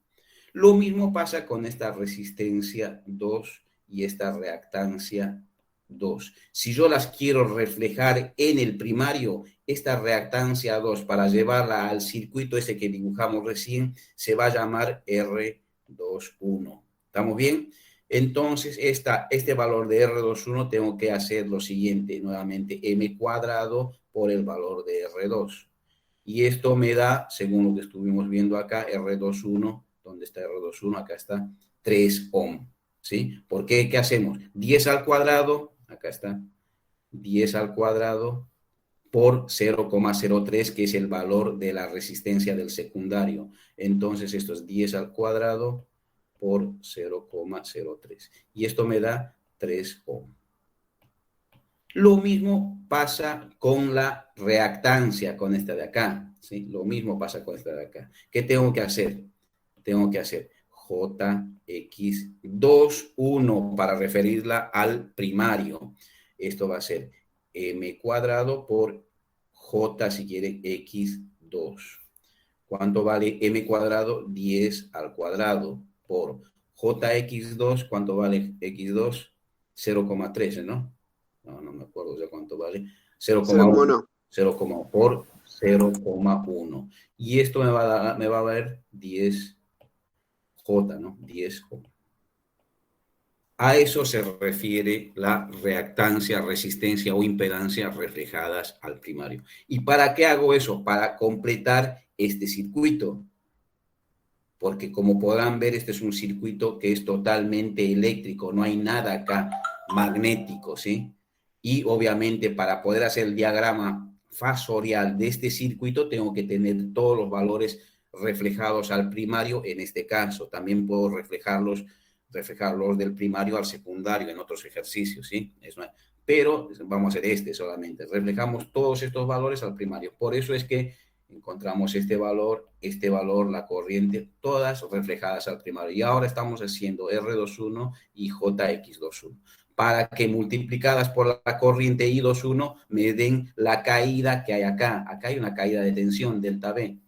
A: Lo mismo pasa con esta resistencia 2 y esta reactancia 2. Si yo las quiero reflejar en el primario, esta reactancia 2, para llevarla al circuito ese que dibujamos recién, se va a llamar R21. ¿Estamos bien? Entonces, este valor de R21 tengo que hacer lo siguiente, nuevamente, M cuadrado por el valor de R2. Y esto me da, según lo que estuvimos viendo acá, R21, ¿dónde está R21? Acá está, 3 ohm, ¿sí? ¿Por qué? ¿Qué hacemos? 10 al cuadrado, acá está, 10 al cuadrado por 0,03, que es el valor de la resistencia del secundario. Entonces, esto es 10 al cuadrado por 0,03. Y esto me da 3 ohm. Lo mismo pasa con la reactancia, con esta de acá, ¿sí? Lo mismo pasa con esta de acá. ¿Qué tengo que hacer? Tengo que hacer JX21 para referirla al primario. Esto va a ser M cuadrado por J, si quieren, X2. ¿Cuánto vale M cuadrado? 10 al cuadrado por JX2, ¿cuánto vale X2? 0,13, ¿no? No me acuerdo ya cuánto vale. 0,1. 0,1 por 0,1. Y esto me va a dar 10J, ¿no? 10J. A eso se refiere la reactancia, resistencia o impedancia reflejadas al primario. ¿Y para qué hago eso? Para completar este circuito. Porque como podrán ver, este es un circuito que es totalmente eléctrico, no hay nada acá magnético, ¿sí? Y obviamente para poder hacer el diagrama fasorial de este circuito tengo que tener todos los valores reflejados al primario en este caso. También puedo reflejarlos del primario al secundario en otros ejercicios, ¿sí? Pero vamos a hacer este solamente. Reflejamos todos estos valores al primario. Por eso es que encontramos este valor, la corriente, todas reflejadas al primario. Y ahora estamos haciendo R21 y JX21 para que multiplicadas por la corriente I21 me den la caída que hay acá. Acá hay una caída de tensión, delta B.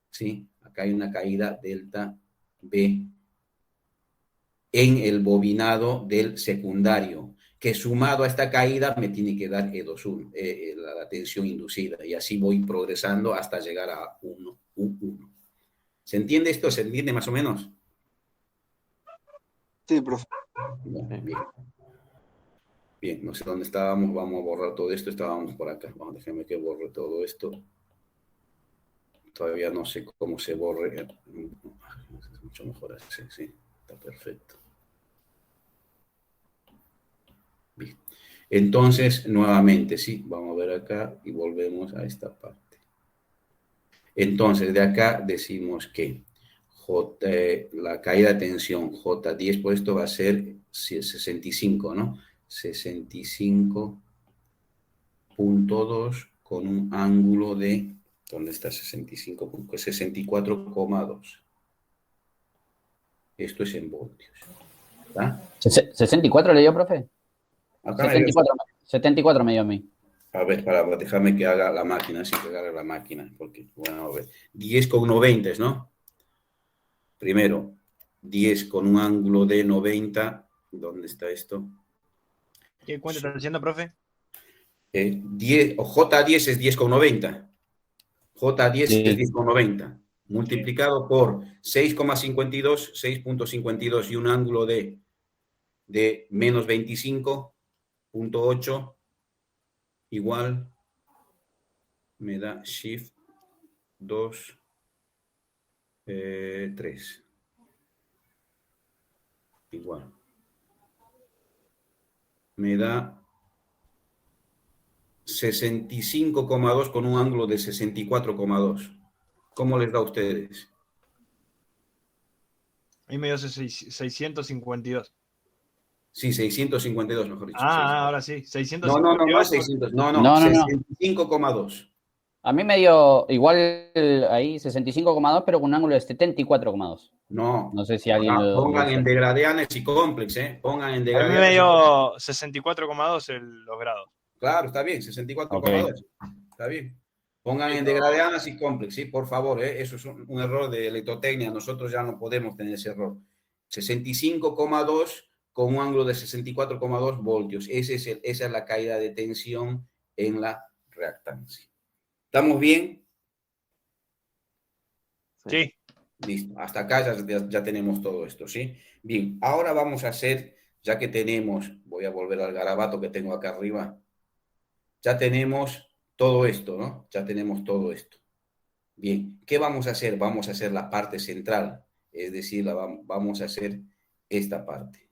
A: ¿Sí? Acá hay una caída delta B en el bobinado del secundario, que sumado a esta caída me tiene que dar E21, la tensión inducida, y así voy progresando hasta llegar a 1, U1. ¿Se entiende esto? ¿Se entiende más o menos?
G: Sí, profe.
A: Bien. Bien, no sé dónde estábamos, vamos a borrar todo esto, estábamos por acá. Vamos, déjame que borre todo esto. Todavía no sé cómo se borre. Es mucho mejor así, sí, está perfecto. Bien. Entonces, nuevamente, sí, vamos a ver acá y volvemos a esta parte. Entonces, de acá decimos que la caída de tensión J10, pues esto va a ser 65, ¿no? 65.2 con un ángulo de, ¿dónde está 65? 64,2. Esto es en voltios. ¿Está?
F: ¿64 le dio, profe?
A: Acá
F: 74 me dio a mí.
A: A ver, déjame que haga la máquina, así que haga la máquina, porque, bueno, a ver, 10,90, ¿no? Primero, 10 con un ángulo de 90, ¿dónde está esto?
E: ¿Qué cuenta está haciendo, profe?
A: J10 es 10,90. J10
F: Sí.
A: es 10,90. Multiplicado por 6,52, 6.52 y un ángulo de menos 25.8 igual me da shift 2, 3. Igual. Me da 65,2 con un ángulo de 64,2. ¿Cómo les da a ustedes?
E: A mí me dio 652.
A: Sí, 652, mejor dicho.
E: Ahora sí,
A: No
E: 652.
A: no es 600. No,
F: No.
A: 65,2.
F: A mí me dio igual ahí 65,2, pero con un ángulo de 74,2.
A: No.
F: No sé si alguien lo
A: Pongan en
F: hizo.
A: degradeanes y complex, ¿eh? Pongan en
E: A mí
A: degradeanes.
E: me dio 64,2 los grados.
A: Claro, está bien, 64,2. Está bien. Pongan en degradeanas y complex, sí, por favor, ¿eh? Eso es un error de electrotecnia. Nosotros ya no podemos tener ese error. 65,2 con un ángulo de 64,2 voltios. Esa es la caída de tensión en la reactancia. ¿Estamos bien?
E: Sí.
A: Listo. Hasta acá ya tenemos todo esto, ¿sí? Bien, ahora vamos a hacer, ya que tenemos, voy a volver al garabato que tengo acá arriba, ya tenemos todo esto, ¿no? Ya tenemos todo esto. Bien, ¿qué vamos a hacer? Vamos a hacer la parte central, es decir, vamos a hacer esta parte.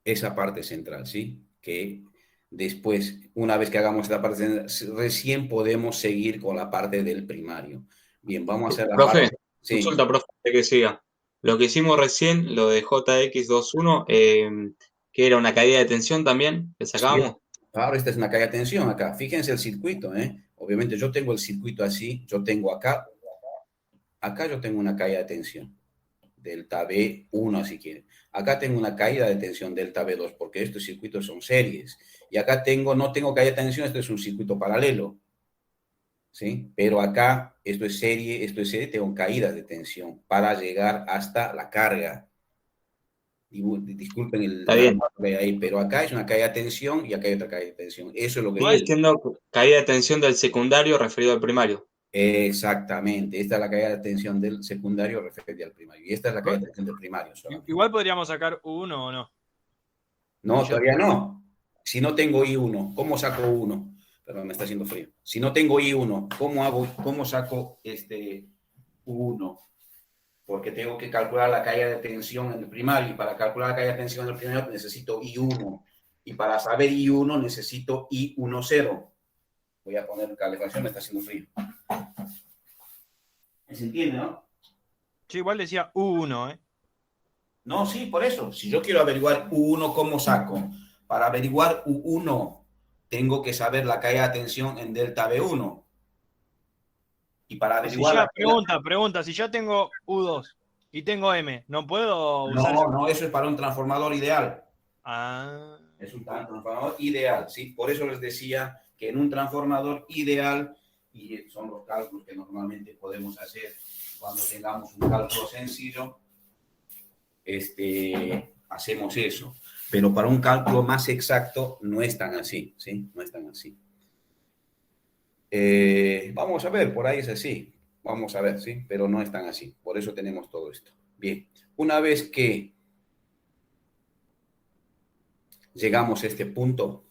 A: Esa parte central, ¿sí? Que después, una vez que hagamos esta parte central, recién podemos seguir con la parte del primario. Bien, vamos a hacer la
C: Profe,
A: parte... Sí.
C: consulta, profe, que siga. Lo que hicimos recién, lo de JX21, que era una caída de tensión también, que sacábamos.
A: Sí. Ahora esta es una caída de tensión acá. Fíjense el circuito, ¿eh? Obviamente yo tengo el circuito así, yo tengo acá yo tengo una caída de tensión, delta B1 si quieren. Acá tengo una caída de tensión delta B2, porque estos circuitos son series. Y acá no tengo caída de tensión, este es un circuito paralelo. ¿sí? Pero acá, esto es serie, tengo caídas de tensión para llegar hasta la carga. Disculpen el
C: Está bien.
A: ahí, pero acá es una caída de tensión y acá hay otra caída de tensión. Eso es lo que...
C: Sigue siendo caída de tensión del secundario referido al primario.
A: Exactamente, esta es la caída de tensión del secundario referente al primario. Y esta es la caída de tensión del primario solamente.
E: Igual podríamos sacar U1 o no.
A: No,
E: Y ya-
A: todavía no. Si no tengo I1, ¿cómo saco U1? Perdón, me está haciendo frío. Si no tengo I1, ¿cómo saco este U1? Porque tengo que calcular la caída de tensión en el primario. Y para calcular la caída de tensión en el primario necesito I1. Y para saber I1 necesito I10. Voy a poner calefacción, me está haciendo frío. ¿Se entiende, no?
E: Sí, igual decía U1, ¿eh?
A: No, sí, por eso. Si yo quiero averiguar U1, ¿cómo saco? Para averiguar U1, tengo que saber la caída de tensión en delta B1. Y para
E: Si
A: averiguar...
E: ya, pregunta, si ya tengo U2 y tengo M, ¿no puedo usar ese?
A: No, eso es para un transformador ideal.
E: Ah,
A: Es un transformador ideal, ¿sí? Por eso les decía que en un transformador ideal, y son los cálculos que normalmente podemos hacer cuando tengamos un cálculo sencillo, hacemos eso. Pero para un cálculo más exacto no es tan así, ¿sí? No es tan así. Vamos a ver, por ahí es así. Vamos a ver, ¿sí? Pero no es tan así. Por eso tenemos todo esto. Bien, una vez que llegamos a este punto,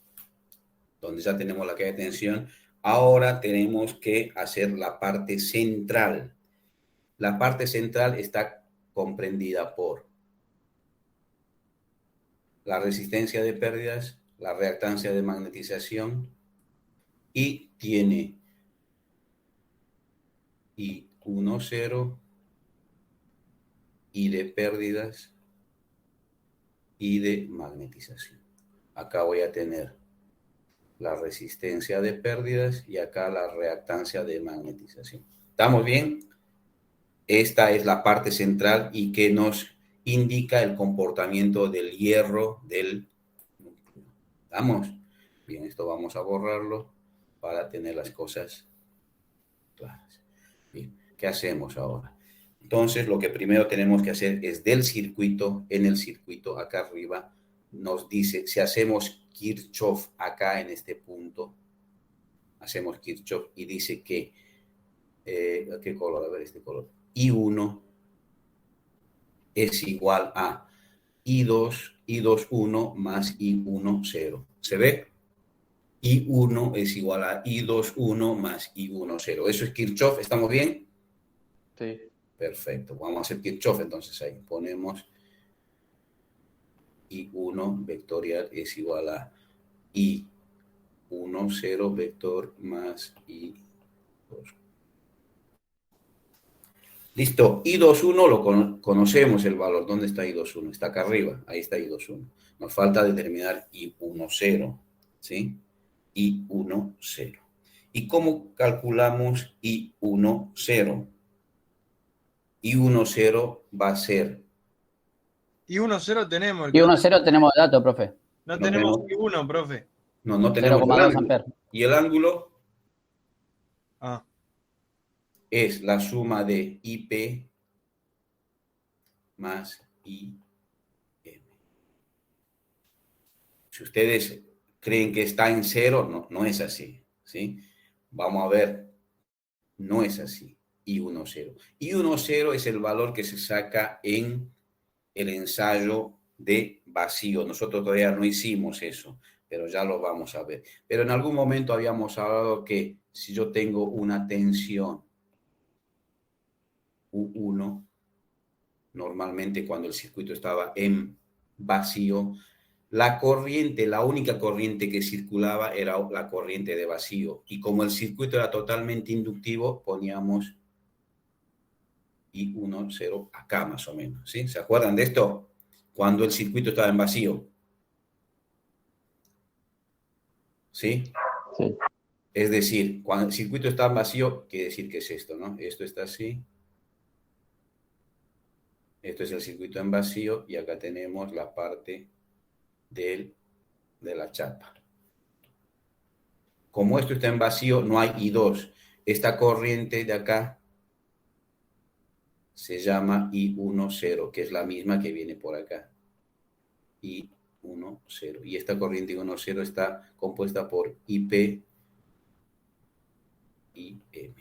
A: donde ya tenemos la caída de tensión, ahora tenemos que hacer la parte central. La parte central está comprendida por la resistencia de pérdidas, la reactancia de magnetización y tiene I10, I de pérdidas y de magnetización. Acá voy a tener la resistencia de pérdidas y acá la reactancia de magnetización. ¿Estamos bien? Esta es la parte central y que nos indica el comportamiento del hierro del núcleo. ¿Estamos? Bien, esto vamos a borrarlo para tener las cosas claras. Bien, ¿qué hacemos ahora? Entonces, lo que primero tenemos que hacer es del circuito, en el circuito, acá arriba, nos dice, si hacemos Kirchhoff acá en este punto, hacemos Kirchhoff y dice que, ¿qué color? A ver este color. I1 es igual a I21 más I10. ¿Se ve? I1 es igual a I21 más I10. Eso es Kirchhoff, ¿estamos bien?
B: Sí.
A: Perfecto, vamos a hacer Kirchhoff entonces ahí. Ponemos I1 vectorial es igual a I10 vector más I2. Listo, I21 lo conocemos el valor. ¿Dónde está I21? Está acá arriba, ahí está I21. Nos falta determinar I10, ¿sí? I10. ¿Y cómo calculamos I10? I10 va a ser...
E: I1-0 tenemos.
F: Y 1-0 tenemos dato, profe.
E: No
A: No
E: tenemos
A: tenemos.
E: I1, profe.
A: No tenemos el
F: 0,2
A: ángulo.
F: amperes.
A: Y el ángulo
E: Ah,
A: es la suma de IP más IM. Si ustedes creen que está en 0, no es así, ¿sí? Vamos a ver, no es así, I10. I10 es el valor que se saca en el ensayo de vacío. Nosotros todavía no hicimos eso, pero ya lo vamos a ver. Pero en algún momento habíamos hablado que si yo tengo una tensión U1, normalmente cuando el circuito estaba en vacío, la corriente, la única corriente que circulaba era la corriente de vacío. Y como el circuito era totalmente inductivo, poníamos I10 acá más o menos, ¿sí? ¿Se acuerdan de esto? Cuando el circuito estaba en vacío. ¿Sí?
B: Sí.
A: Es decir, cuando el circuito está en vacío, quiere decir que es esto, ¿no? Esto está así. Esto es el circuito en vacío y acá tenemos la parte de la chapa. Como esto está en vacío, no hay I2. Esta corriente de acá se llama I10, que es la misma que viene por acá. I10. Y esta corriente I10 está compuesta por IP y M.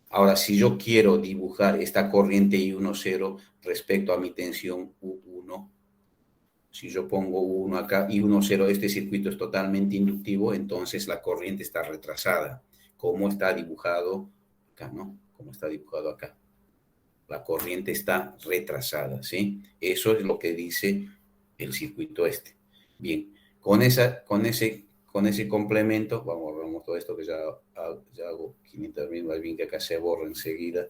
A: Ahora, si yo quiero dibujar esta corriente I10 respecto a mi tensión U1, si yo pongo U1 acá, I10, este circuito es totalmente inductivo, entonces la corriente está retrasada, como está dibujado acá, ¿no? Como está dibujado acá. La corriente está retrasada, ¿sí? Eso es lo que dice el circuito este. Bien, con ese complemento, vamos todo esto que ya hago 500.000, más bien que acá se borra enseguida.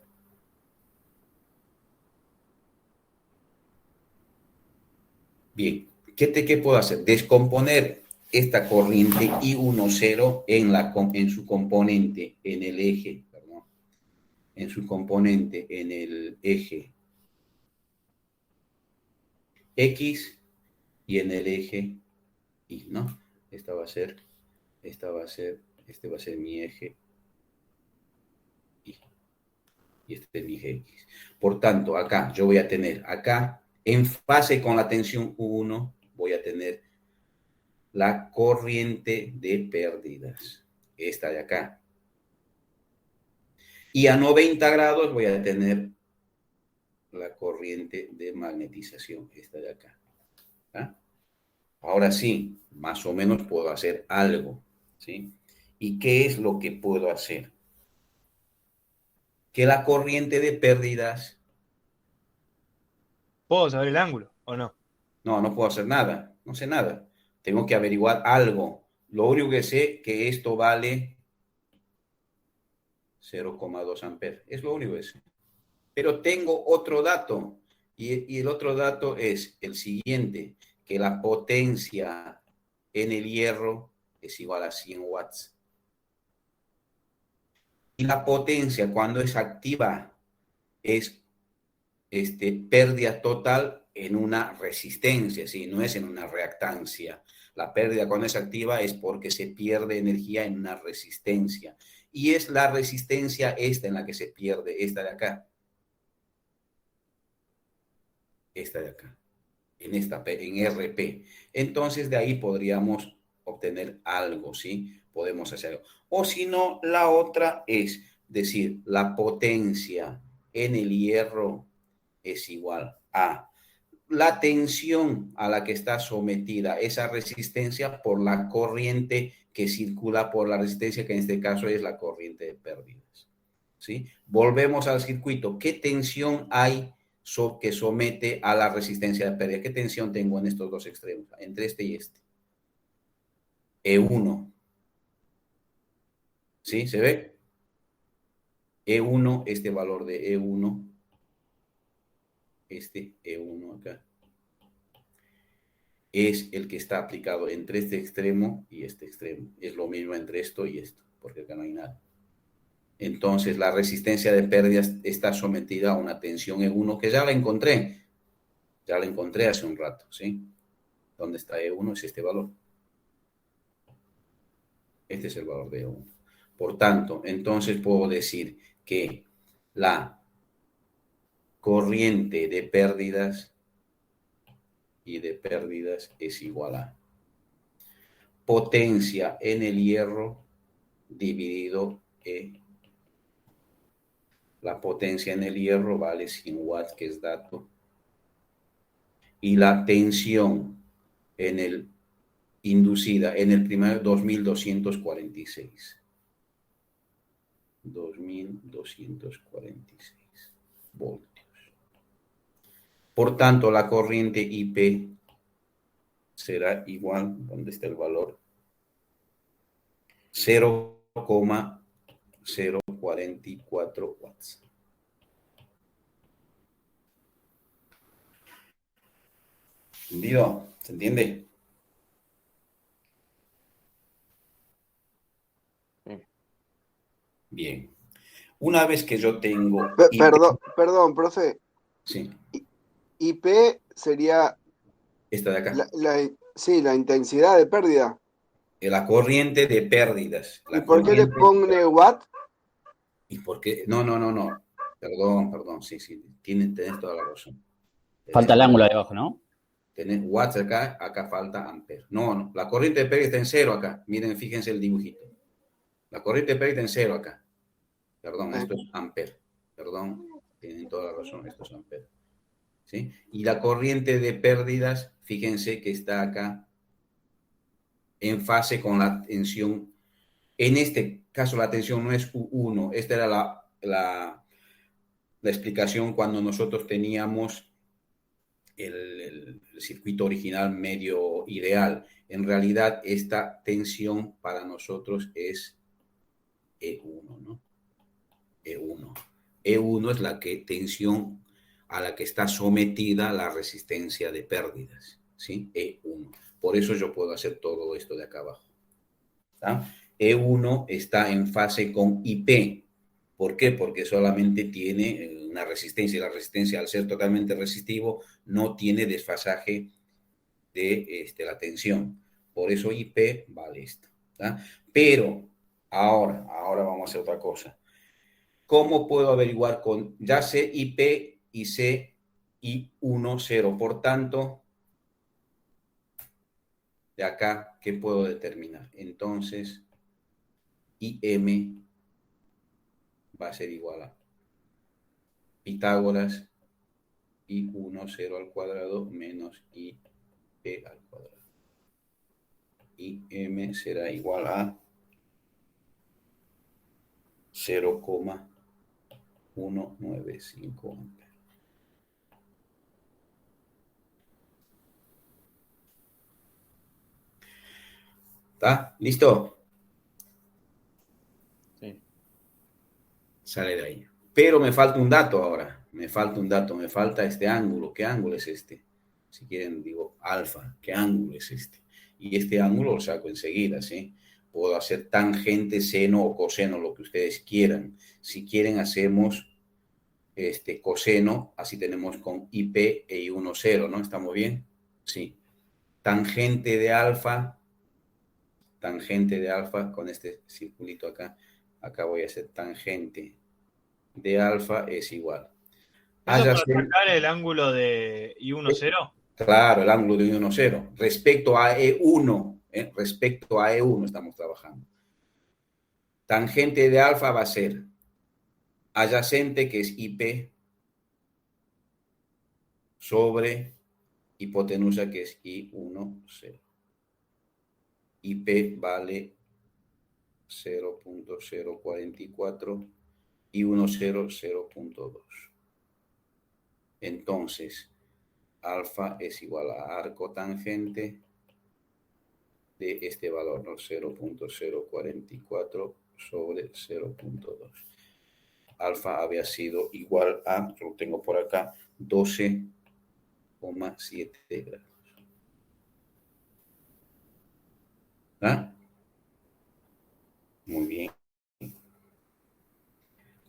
A: Bien, ¿qué puedo hacer? Descomponer esta corriente I10 en su componente, en el eje, perdón, en su componente, en el eje X y en el eje Y, ¿no? Este va a ser mi eje Y. Y este es mi eje X. Por tanto, acá yo voy a tener, acá, en fase con la tensión U1, voy a tener la corriente de pérdidas. Esta de acá. Y a 90 grados voy a tener la corriente de magnetización. Esta de acá. ¿Ah? Ahora sí, más o menos puedo hacer algo, ¿sí? ¿Y qué es lo que puedo hacer? Que la corriente de pérdidas...
E: ¿Puedo saber el ángulo o no?
A: No puedo hacer nada, no sé nada. Tengo que averiguar algo. Lo único que sé es que esto vale 0,2 amperes. Es lo único que sé. Pero tengo otro dato. Y el otro dato es el siguiente, que la potencia en el hierro es igual a 100 watts. Y la potencia cuando es activa es pérdida total en una resistencia, ¿sí? No es en una reactancia. La pérdida cuando es activa es porque se pierde energía en una resistencia. Y es la resistencia esta en la que se pierde, esta de acá. Esta de acá. En RP. Entonces de ahí podríamos obtener algo, ¿sí? Podemos hacer algo. O si no, la otra es decir, la potencia en el hierro es igual a la tensión a la que está sometida esa resistencia por la corriente que circula por la resistencia, que en este caso es la corriente de pérdidas, ¿sí? Volvemos al circuito. ¿Qué tensión hay que somete a la resistencia de pérdida? ¿Qué tensión tengo en estos dos extremos? Entre este y este. E1. ¿Sí? ¿Se ve? E1, este valor de E1, este E1 acá, es el que está aplicado entre este extremo y este extremo. Es lo mismo entre esto y esto, porque acá no hay nada. Entonces, la resistencia de pérdidas está sometida a una tensión E1, que ya la encontré. Ya la encontré hace un rato, ¿sí? ¿Dónde está E1? Es este valor. Este es el valor de E1. Por tanto, entonces puedo decir que la corriente de pérdidas es igual a potencia en el hierro dividido E. La potencia en el hierro vale 100 watts, que es dato. Y la tensión inducida en el primario, 2246. 2246 voltios. Por tanto, la corriente IP será igual, ¿dónde está el valor? 0,044 watts. ¿Entendido? ¿Se entiende? Bien. Una vez que yo tengo...
G: Perdón, profe.
A: Sí.
G: IP sería
A: Esta de acá.
G: la intensidad de pérdida.
A: La corriente de pérdidas.
G: ¿Y por qué le pone watt?
A: ¿Y por qué? No. Perdón, sí, tenés toda la razón.
H: Falta el ángulo de abajo, ¿no?
A: Tenés watts acá falta ampere. No, la corriente de pérdida está en cero acá. Miren, fíjense el dibujito. La corriente de pérdida está en cero acá. Perdón, esto es ampere. Perdón, tienen toda la razón, esto es ampere. ¿Sí? Y la corriente de pérdidas, fíjense que está acá en fase con la tensión. En este caso la tensión no es U1. Esta era la explicación cuando nosotros teníamos el circuito original medio ideal. En realidad, esta tensión para nosotros es E1, ¿no? E1. E1 es la tensión a la que está sometida la resistencia de pérdidas, ¿sí? E1. Por eso yo puedo hacer todo esto de acá abajo. ¿Está? E1 está en fase con IP. ¿Por qué? Porque solamente tiene una resistencia, y la resistencia, al ser totalmente resistivo, no tiene desfasaje de la tensión. Por eso IP vale esto. ¿Tá? Pero ahora vamos a hacer otra cosa. ¿Cómo puedo averiguar ya sé IP y sé I1, 0? Por tanto, de acá, ¿qué puedo determinar? Entonces, IM va a ser igual a Pitágoras I1, 0 al cuadrado menos IP al cuadrado. IM será igual a 0,195 amperes. ¿Está? ¿Listo?
B: Sí.
A: Sale de ahí. Pero me falta un dato ahora. Me falta este ángulo. ¿Qué ángulo es este? Si quieren, digo alfa. ¿Qué ángulo es este? Y este ángulo lo saco enseguida, ¿sí? Puedo hacer tangente, seno o coseno, lo que ustedes quieran. Si quieren, hacemos coseno, así tenemos con IP e I1, 0, ¿no? ¿Estamos bien? Sí. Tangente de alfa, con este circulito acá. Acá voy a hacer tangente de alfa es igual.
E: ¿Eso para sacar el ángulo de I1, 0?
A: Claro, el ángulo de I1, 0. Respecto a E1, estamos trabajando. Tangente de alfa va a ser adyacente, que es IP, sobre hipotenusa, que es I1, 0. IP vale 0.044, I1, 0, 0.2. Entonces, alfa es igual a arco tangente de este valor, ¿no? 0.044 sobre 0.2. Alfa había sido igual a, lo tengo por acá, 12,7 grados. ¿Ah? Muy bien.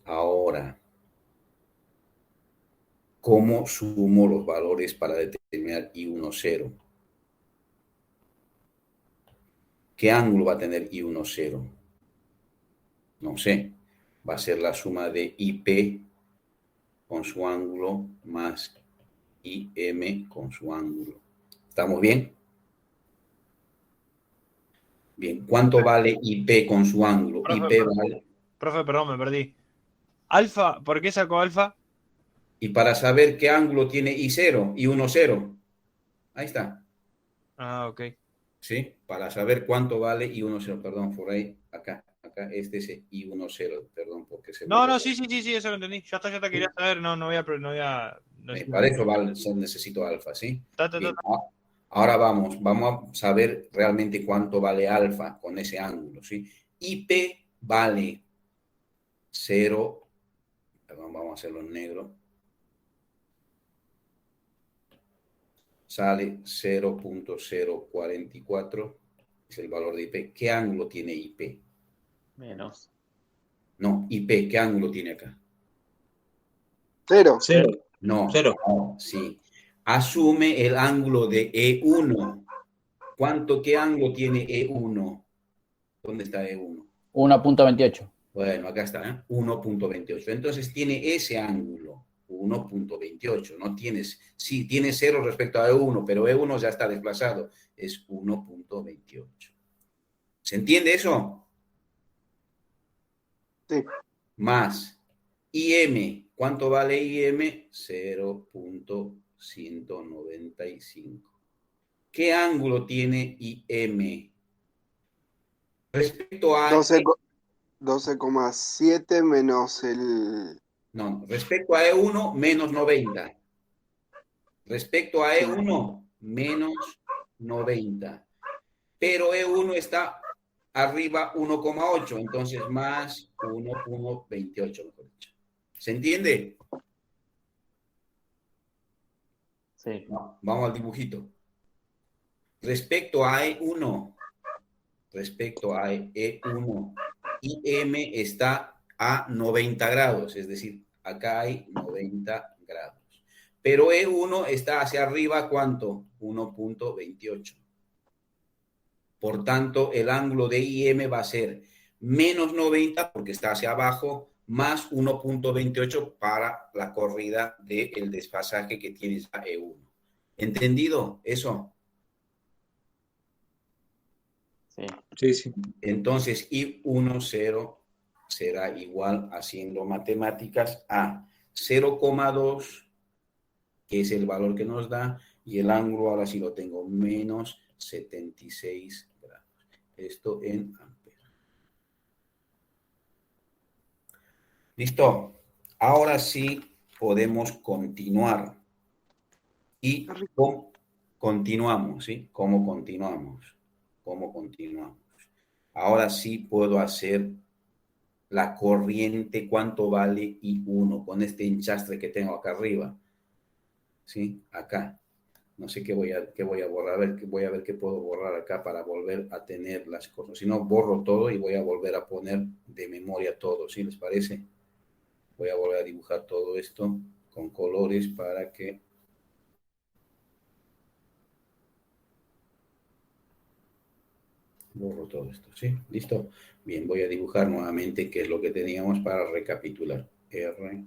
A: Ahora, ¿cómo sumo los valores para determinar I1, 0? ¿Qué ángulo va a tener I1, 0? No sé. Va a ser la suma de IP con su ángulo más IM con su ángulo. ¿Estamos bien? Bien. ¿Cuánto vale IP con su ángulo?
E: Profe, perdón, me perdí. Alfa, ¿por qué sacó alfa?
A: Y para saber qué ángulo tiene I0, I1, 0. Ahí está.
E: Ah, ok.
A: ¿Sí? Para saber cuánto vale I1, 0. Perdón, por ahí. Acá, este es I1, 0. Perdón, porque se...
E: No, sí, eso lo entendí. Ya está, quería saber.
A: Para eso necesito alfa, ¿sí? Bien,
E: Ta.
A: ahora vamos a saber realmente cuánto vale alfa con ese ángulo, ¿sí? IP vale 0, perdón, vamos a hacerlo en negro. Sale 0.044, es el valor de IP. ¿Qué ángulo tiene IP?
B: Menos.
A: No, IP, ¿qué ángulo tiene acá?
G: 0.
A: No,
C: 0.
A: No, sí. Asume el ángulo de E1. ¿Qué ángulo tiene E1? ¿Dónde está E1?
H: 1.28.
A: Bueno, acá está, ¿eh? 1.28. Entonces tiene ese ángulo, 1.28. No tienes, sí, tiene 0 respecto a E1, pero E1 ya está desplazado. Es 1.28. ¿Se entiende eso?
G: Sí.
A: Más IM. ¿Cuánto vale IM? 0.195. ¿Qué ángulo tiene IM? Respecto a...
G: 12,7 menos el...
A: No, respecto a E1, menos 90. Respecto a
G: Sí.
A: E1, menos 90. Pero E1 está arriba 1,8, entonces más 1,28, mejor dicho. ¿Se entiende?
B: Sí.
A: No, vamos al dibujito. Respecto a E1, IM está a 90 grados, es decir, acá hay 90 grados. Pero E1 está hacia arriba, ¿cuánto? 1.28. Por tanto, el ángulo de IM va a ser menos 90 porque está hacia abajo, más 1.28 para la corrida del desfasaje que tiene ya E1. ¿Entendido eso?
B: Sí.
C: Sí, sí.
A: Entonces, I10 será igual, haciendo matemáticas, a 0,2, que es el valor que nos da, y el ángulo ahora sí lo tengo, menos 76 grados. Esto en amperes. ¿Listo? Ahora sí podemos continuar. ¿Y cómo continuamos? ¿Sí? ¿Cómo continuamos? ¿Cómo continuamos? Ahora sí puedo hacer la corriente, cuánto vale I1 con este hinchastre que tengo acá arriba. ¿Sí? Acá. No sé qué voy a borrar. Voy a ver qué puedo borrar acá para volver a tener las cosas. Si no, borro todo y voy a volver a poner de memoria todo. ¿Sí les parece? Voy a volver a dibujar todo esto con colores para que... Borro todo esto, ¿sí? ¿Listo? Bien, voy a dibujar nuevamente qué es lo que teníamos para recapitular. R.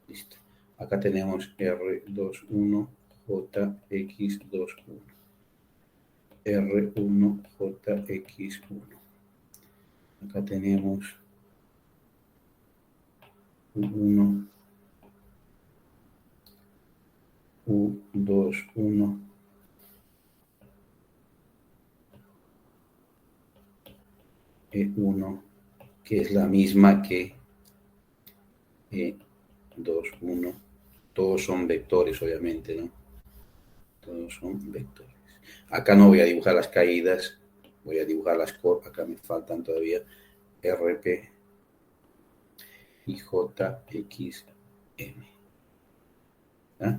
A: Listo. Acá tenemos R21, JX21. R1, JX1. Acá tenemos U1, U21, E1, que es la misma que E21. Todos son vectores, obviamente, ¿no? Todos son vectores. Acá no voy a dibujar las caídas, voy a dibujar las corrientes. Acá me faltan todavía RP y JXM. ¿Ah?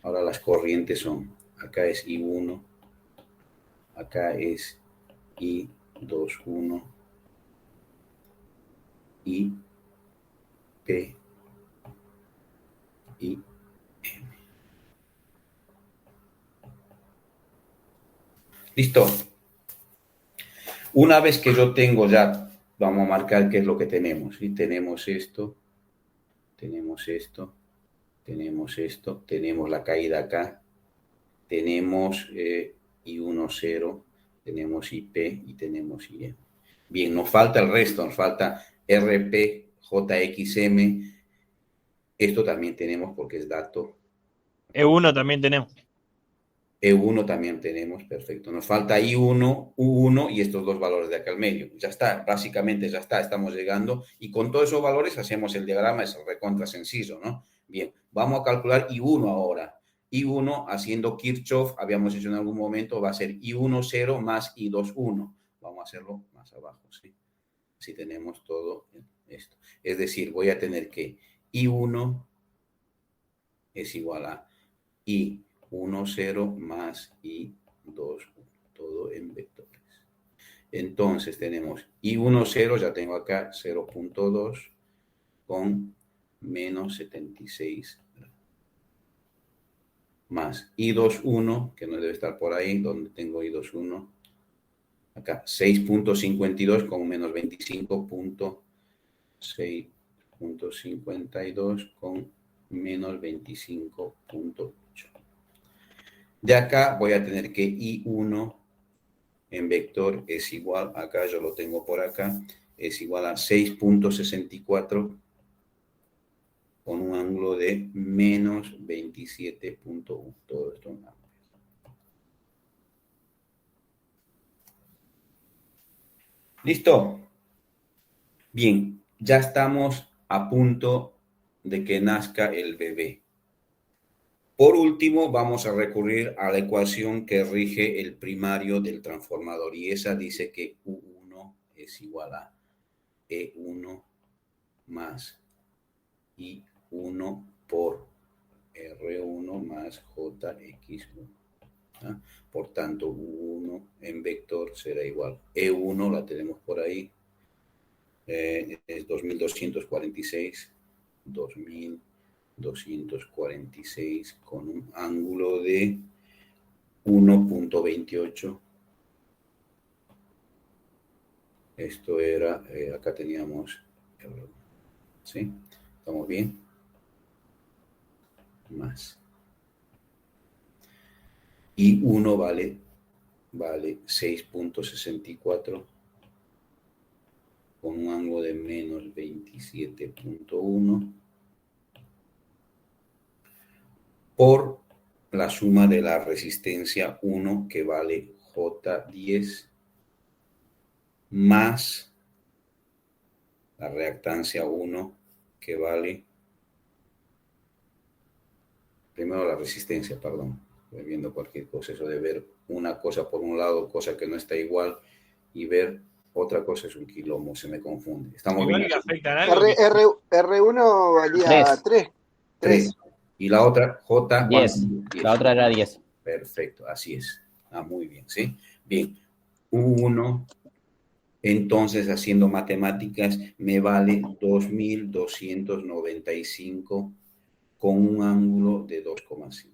A: Ahora las corrientes son, acá es I1, acá es I21, IP y M. ¿Listo? Una vez que yo tengo ya, vamos a marcar qué es lo que tenemos. ¿Sí? Tenemos esto, tenemos esto, tenemos esto, tenemos la caída acá, tenemos I1, 0, tenemos IP y tenemos IM. Bien, nos falta el resto, nos falta RP, JXM. Esto también tenemos porque es dato.
E: E1 también tenemos.
A: E1 también tenemos, perfecto. Nos falta I1, U1 y estos dos valores de acá al medio. Ya está, básicamente ya está, estamos llegando. Y con todos esos valores hacemos el diagrama, es recontra sencillo, ¿no? Bien, vamos a calcular I1 ahora. I1, haciendo Kirchhoff, habíamos hecho en algún momento, va a ser I1, 0 más I2, 1. Vamos a hacerlo más abajo, ¿sí? Si tenemos todo esto. Es decir, voy a tener que I1 es igual a I1, 0 más I2, 1, todo en vectores. Entonces tenemos I10, ya tengo acá 0.2 con menos 76 más I21, que no debe estar por ahí, donde tengo I21, acá 6.52 con menos 25.6.52 con menos 25.8. De acá voy a tener que I1 en vector es igual, acá yo lo tengo por acá, es igual a 6.64 con un ángulo de menos 27.1. Todo esto en amplios. ¿Listo? Bien, ya estamos a punto de que nazca el bebé. Por último, vamos a recurrir a la ecuación que rige el primario del transformador, y esa dice que U1 es igual a E1 más I1 por R1 más JX1. ¿Ah? Por tanto, U1 en vector será igual. E1 la tenemos por ahí, es 2246, 2246 con un ángulo de 1.28. Esto era, acá teníamos, ¿sí? ¿Estamos bien? Más. Y 1 vale 6.64 con un ángulo de menos 27.1 por la suma de la resistencia 1, que vale J10, más la reactancia 1, que vale, primero la resistencia, perdón, estoy viendo cualquier cosa, eso de ver una cosa por un lado, cosa que no está igual, y ver otra cosa es un quilombo, se me confunde. Estamos
E: Igual
A: bien.
E: que afecta en algo.
G: R1 valía 3.
A: 3. Y la otra, J,
H: 10. La otra era 10.
A: Perfecto, así es. Muy bien, ¿sí? Bien. U1, entonces, haciendo matemáticas, me vale 2295 con un ángulo de 2,5.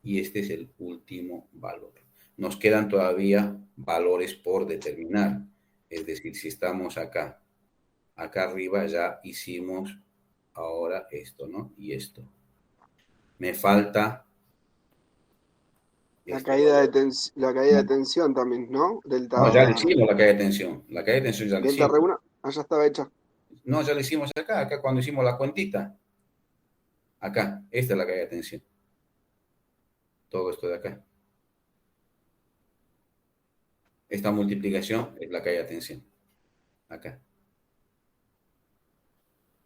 A: Y este es el último valor. Nos quedan todavía valores por determinar. Es decir, si estamos acá arriba ya hicimos ahora esto, ¿no? Y esto. Me falta
G: La caída de tensión también, ¿no?
A: No, ya le hicimos la caída de tensión. La caída de tensión ya le
G: Delta
A: hicimos.
G: R1, allá estaba hecha.
A: No, ya le hicimos acá cuando hicimos la cuentita. Acá, esta es la caída de tensión. Todo esto de acá. Esta multiplicación es la caída de tensión. Acá.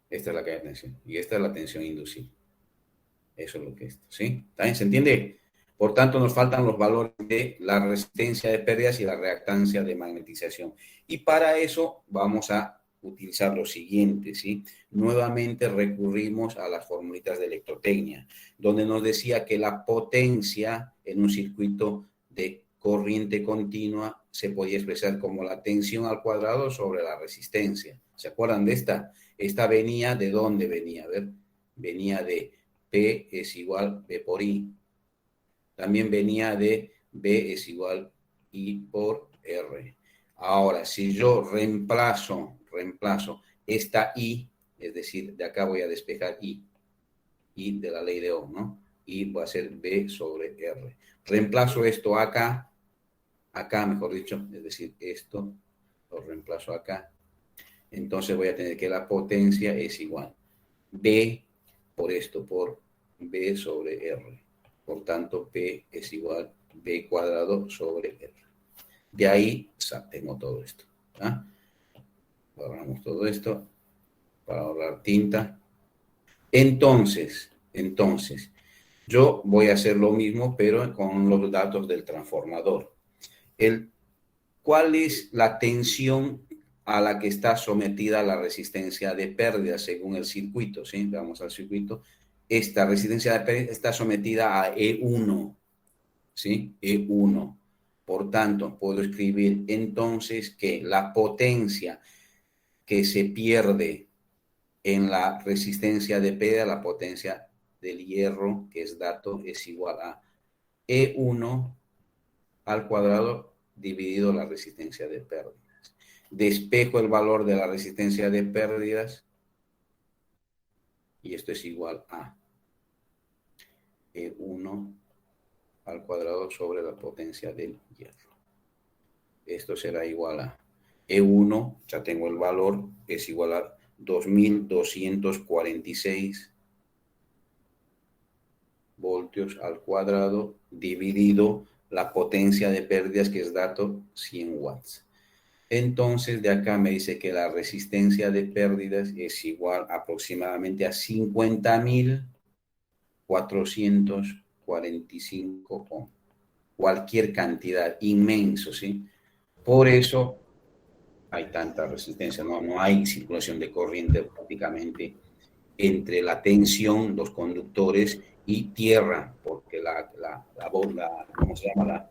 A: Esta es la caída de tensión. Y esta es la tensión inducida. Eso es lo que es. ¿Sí? ¿También se entiende? Por tanto, nos faltan los valores de la resistencia de pérdidas y la reactancia de magnetización. Y para eso vamos a utilizar lo siguiente, ¿sí? Nuevamente recurrimos a las formulitas de electrotecnia, donde nos decía que la potencia en un circuito de corriente continua se podía expresar como la tensión al cuadrado sobre la resistencia. ¿Se acuerdan de esta? Esta venía, ¿de dónde venía? A ver, venía de P es igual B por I. También venía de B es igual I por R. Ahora, si yo reemplazo esta I, es decir, de acá voy a despejar I de la ley de Ohm, ¿no? Y va a ser B sobre R. Reemplazo esto acá, mejor dicho, es decir, esto lo reemplazo acá. Entonces voy a tener que la potencia es igual B por esto, por B sobre R. Por tanto, P es igual B cuadrado sobre R. De ahí tengo todo esto. Ahorramos todo esto para ahorrar tinta. Entonces, yo voy a hacer lo mismo, pero con los datos del transformador. ¿Cuál es la tensión a la que está sometida la resistencia de pérdida según el circuito? ¿Sí? Vamos al circuito. Esta resistencia de pérdida está sometida a E1, ¿sí? E1. Por tanto, puedo escribir entonces que la potencia que se pierde en la resistencia de pérdida, la potencia del hierro, que es dato, es igual a E1 al cuadrado dividido la resistencia de pérdidas. Despejo el valor de la resistencia de pérdidas y esto es igual a E1 al cuadrado sobre la potencia del hierro. Esto será igual a E1, ya tengo el valor, es igual a 2246 voltios al cuadrado dividido la potencia de pérdidas, que es dato 100 watts. Entonces, de acá me dice que la resistencia de pérdidas es igual aproximadamente a 50.445 ohms. Cualquier cantidad, inmenso, ¿sí? Por eso hay tanta resistencia, no hay circulación de corriente prácticamente entre la tensión, los conductores y tierra, porque ¿cómo se llama?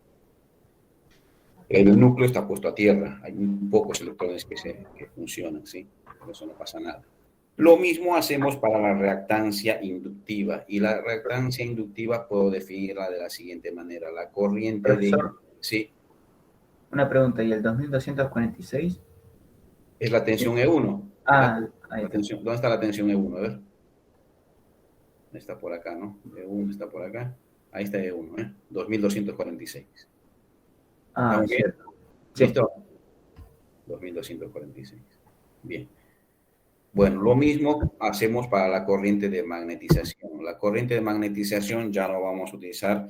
A: El núcleo está puesto a tierra, hay muy pocos electrones que funcionan, ¿sí? Por eso no pasa nada. Lo mismo hacemos para la reactancia inductiva, y la reactancia inductiva puedo definirla de la siguiente manera. La corriente
I: Profesor,
A: Sí,
I: una pregunta, ¿y el 2246?
A: es la tensión E1.
I: Ah, ahí
A: La
I: está.
A: tensión, ¿dónde está la tensión E1? A ver. Está por acá, ¿no? E1 está por acá. Ahí está E1, ¿eh? 2246.
I: Ah,
A: ¿Estamos bien?
I: cierto. Sí.
A: ¿Listo? 2246. Bien. Bueno, lo mismo hacemos para la corriente de magnetización. La corriente de magnetización ya no vamos a utilizar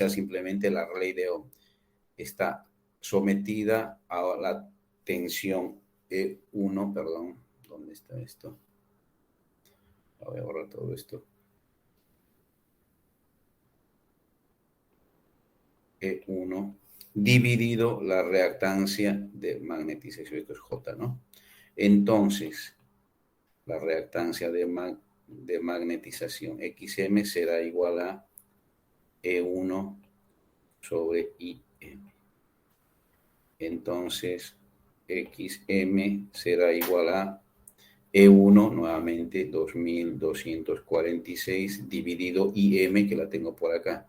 A: simplemente la ley de Ohm. Está sometida a la tensión E1, perdón. ¿Dónde está esto? Voy a borrar todo esto. E1 dividido la reactancia de magnetización. Esto es J, ¿no? Entonces, la reactancia de magnetización XM será igual a E1 sobre IM. Entonces, XM será igual a E1, nuevamente 2246 dividido IM, que la tengo por acá.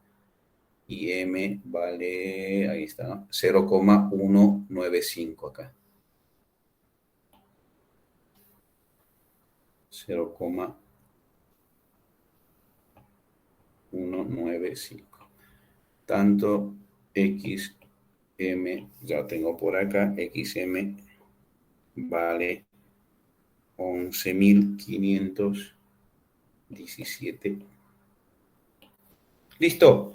A: IM vale, ahí está, ¿no? 0,195 acá. 0,195. Tanto XM, ya tengo por acá, XM vale 11.517. ¿Listo?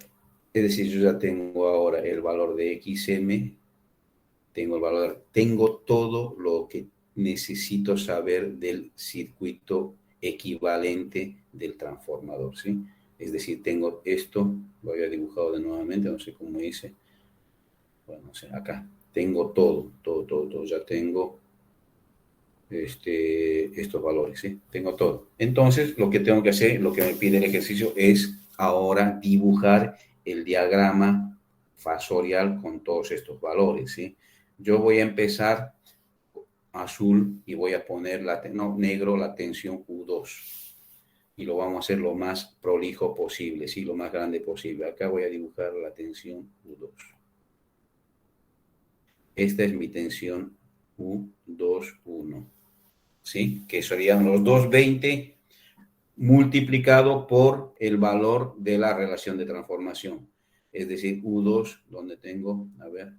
A: Es decir, yo ya tengo ahora el valor de XM, tengo todo lo que necesito saber del circuito equivalente del transformador, ¿sí? Es decir, tengo esto, lo había dibujado de nuevamente, no sé cómo hice. Bueno, no sé, acá tengo todo, ya tengo estos valores, ¿sí? Tengo todo. Entonces, lo que tengo que hacer, lo que me pide el ejercicio es ahora dibujar el diagrama fasorial con todos estos valores, ¿sí? Yo voy a empezar azul y voy a poner negro la tensión U2 y lo vamos a hacer lo más prolijo posible, ¿sí? Lo más grande posible. Acá voy a dibujar la tensión U2. Esta es mi tensión U21, ¿sí? Que serían los 220 multiplicado por el valor de la relación de transformación. Es decir, U2, donde tengo, a ver,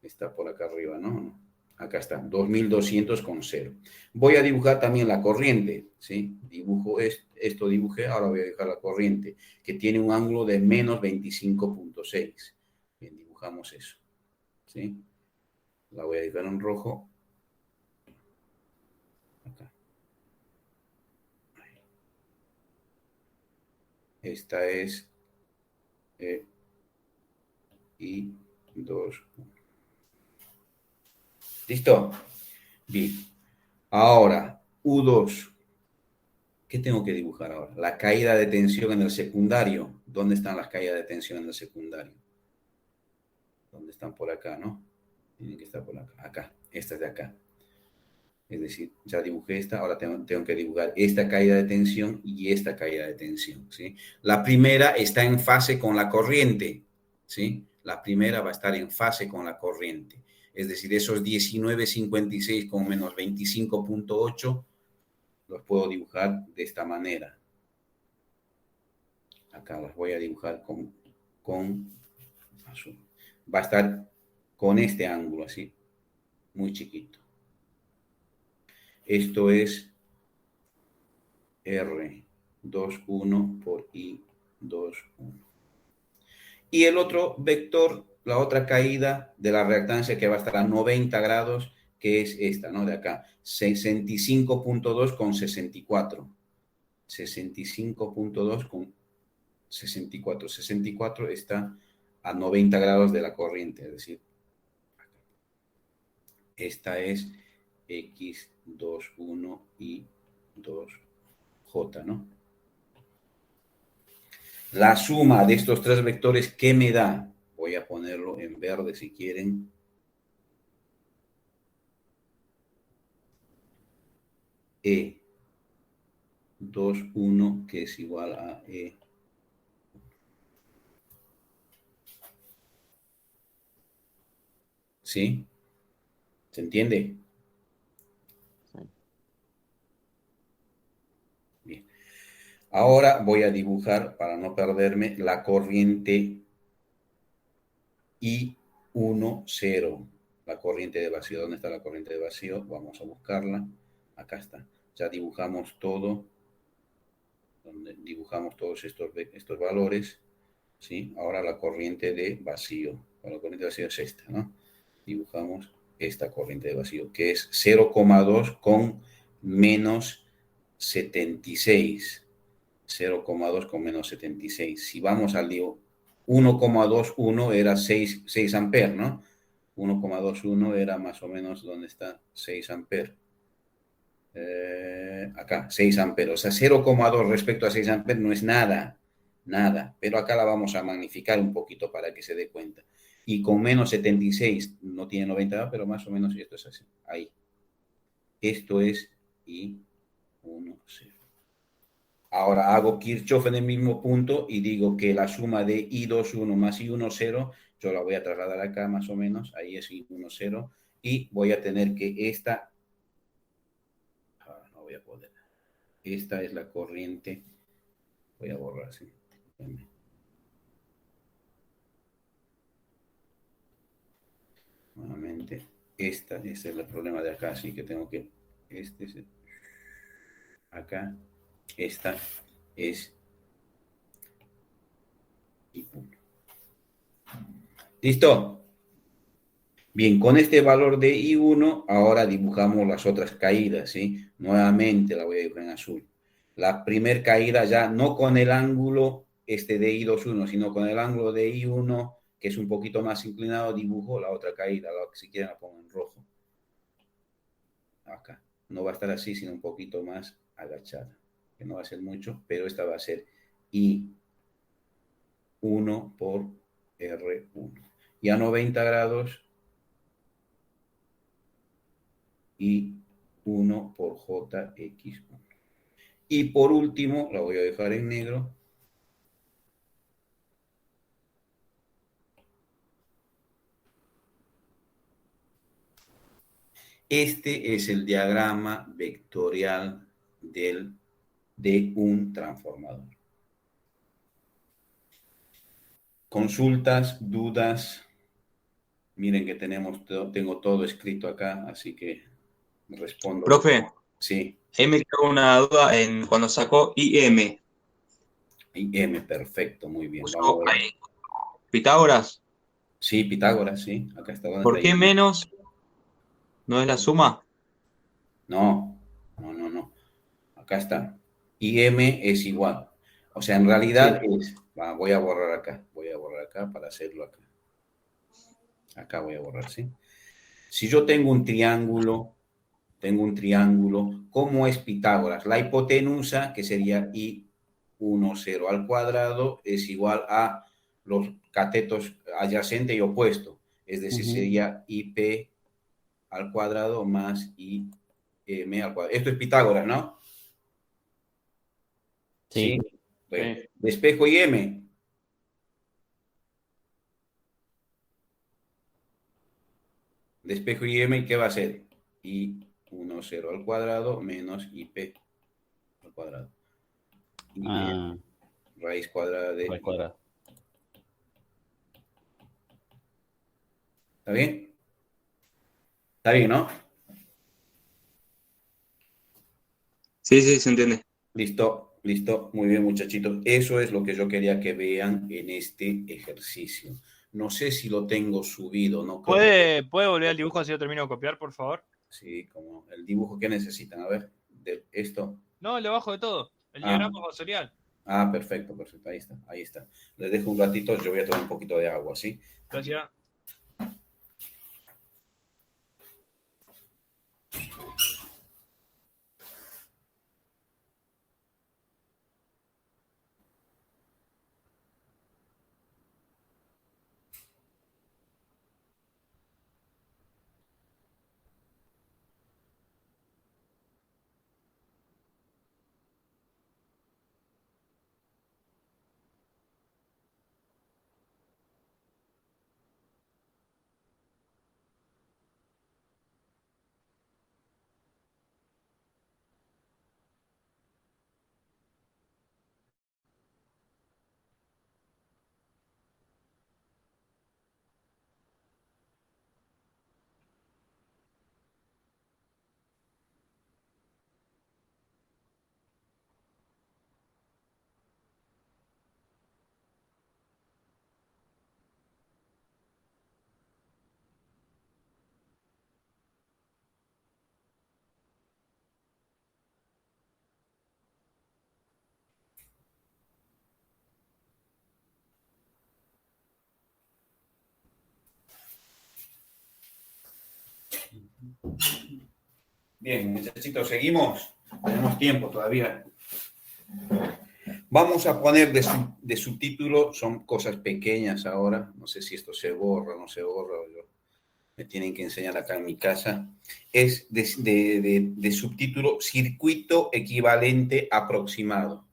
A: está por acá arriba, ¿no? Acá está, 2200 con 0. Voy a dibujar también la corriente, ¿sí? Dibujo esto dibujé, ahora voy a dibujar la corriente, que tiene un ángulo de menos 25.6. Bien, dibujamos eso, ¿sí? La voy a dibujar en rojo. Acá. Esta es y 2. ¿Listo? Bien. Ahora, U2. ¿Qué tengo que dibujar ahora? La caída de tensión en el secundario. ¿Dónde están las caídas de tensión en el secundario? ¿Dónde están? Por acá, ¿no? Tienen que estar por acá. Acá, esta es de acá. Es decir, ya dibujé esta, ahora tengo que dibujar esta caída de tensión y esta caída de tensión, ¿sí? La primera está en fase con la corriente, ¿sí? La primera va a estar en fase con la corriente. Es decir, esos 19.56 con menos 25.8 los puedo dibujar de esta manera. Acá los voy a dibujar con azul. Va a estar con este ángulo, así, muy chiquito. Esto es R21 por I21. Y el otro vector, la otra caída de la reactancia que va a estar a 90 grados, que es esta, ¿no? De acá, 65.2 con 64. 65.2 con 64. 64 está a 90 grados de la corriente, es decir, esta es X21 y 2J, ¿no? La suma de estos tres vectores, ¿qué me da? Voy a ponerlo en verde si quieren. E21, que es igual a E. ¿Sí? ¿Se entiende?
B: Sí.
A: Bien. Ahora voy a dibujar, para no perderme, la corriente I10. La corriente de vacío. ¿Dónde está la corriente de vacío? Vamos a buscarla. Acá está. Ya dibujamos todo. Dibujamos todos estos valores. ¿Sí? Ahora la corriente de vacío. La corriente de vacío es esta, ¿no? Dibujamos esta corriente de vacío, que es 0,2 con menos 76. 0,2 con menos 76. Si vamos al 1,21 era 6 amperes, ¿no? 1,21 era más o menos donde está 6 amperes. Acá, 6 amperes. O sea, 0,2 respecto a 6 amperes no es nada, nada. Pero acá la vamos a magnificar un poquito para que se dé cuenta. Y con menos 76 no tiene 90, pero más o menos esto es así. Ahí. Esto es I10. Ahora hago Kirchhoff en el mismo punto y digo que la suma de I21 más I10, yo la voy a trasladar acá más o menos, ahí es I10, y voy a tener que esta, no voy a poder, esta es la corriente, voy a borrar, ¿sí? Nuevamente, este es el problema de acá, así que tengo que, este es acá. Esta es I1. ¿Listo? Bien, con este valor de I1, ahora dibujamos las otras caídas, ¿sí? Nuevamente la voy a dibujar en azul. La primera caída ya no con el ángulo de I21, sino con el ángulo de I1, que es un poquito más inclinado, dibujo la otra caída. Si quieren la pongo en rojo. Acá. No va a estar así, sino un poquito más agachada. Que no va a ser mucho, pero esta va a ser I1 por R1. Y a 90 grados, I1 por JX1. Y por último, la voy a dejar en negro. Este es el diagrama vectorial de un transformador. Consultas, dudas. Miren que tengo todo escrito acá, así que respondo.
C: Profe,
A: sí.
C: ahí me quedó una duda en cuando sacó IM.
A: IM, perfecto, muy bien.
C: ¿Usó ahí Pitágoras?
A: Sí, Pitágoras, sí. Acá está.
C: ¿Por qué menos? ¿No es la suma?
A: No. Acá está. IM es igual. O sea, en realidad sí. Voy a borrar acá para hacerlo acá. Acá voy a borrar, ¿sí? Si yo tengo un triángulo, ¿cómo es Pitágoras? La hipotenusa, que sería I10 al cuadrado, es igual a los catetos adyacente y opuesto. Es decir,
H: Ujú.
A: sería IP al cuadrado más IM al cuadrado. Esto es Pitágoras, ¿no?
H: Sí.
A: Bueno,
C: Sí.
A: despejo IM. Despejo IM, ¿qué va a ser? I10 al cuadrado menos IP al cuadrado.
H: Ah,
A: Raíz cuadrada de
H: al cuadrado.
A: ¿Está bien? Está bien, ¿no?
C: Sí, sí, se entiende.
A: Listo, listo. Muy bien, muchachitos. Eso es lo que yo quería que vean en este ejercicio. No sé si lo tengo subido, no creo que...
E: ¿Puede volver al dibujo así lo termino de copiar, por favor?
A: Sí, como el dibujo que necesitan. A ver, de esto.
E: No, el de abajo de todo. El
A: Ah,
E: diagrama fasorial.
A: perfecto, perfecto. Ahí está, ahí está. Les dejo un ratito, yo voy a tomar un poquito de agua, ¿sí?
E: Gracias.
A: Bien, muchachitos, seguimos. Tenemos tiempo todavía. Vamos a poner de subtítulo, son cosas pequeñas ahora. No sé si esto se borra o no se borra. Me tienen que enseñar acá en mi casa. Es de subtítulo circuito equivalente aproximado.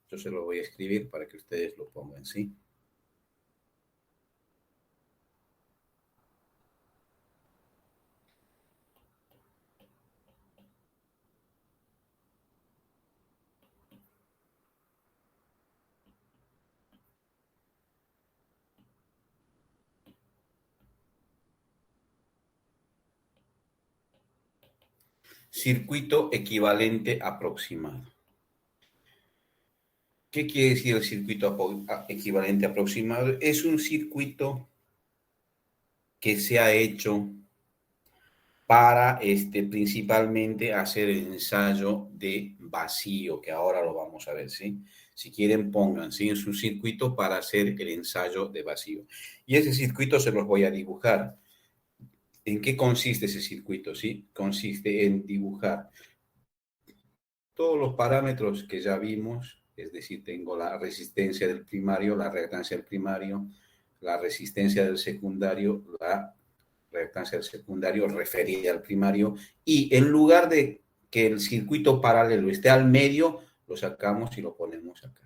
A: Yo se lo voy a escribir para que ustedes lo pongan, ¿sí? Circuito equivalente aproximado. ¿Qué quiere decir el circuito equivalente aproximado? Es un circuito que se ha hecho para principalmente hacer el ensayo de vacío, que ahora lo vamos a ver, ¿sí? Si quieren, pongan, ¿sí? Es un circuito para hacer el ensayo de vacío. Y ese circuito se los voy a dibujar. ¿En qué consiste ese circuito, sí? Consiste en dibujar todos los parámetros que ya vimos, es decir, tengo la resistencia del primario, la reactancia del primario, la resistencia del secundario, la reactancia del secundario referida al primario, y en lugar de que el circuito paralelo esté al medio, lo sacamos y lo ponemos acá.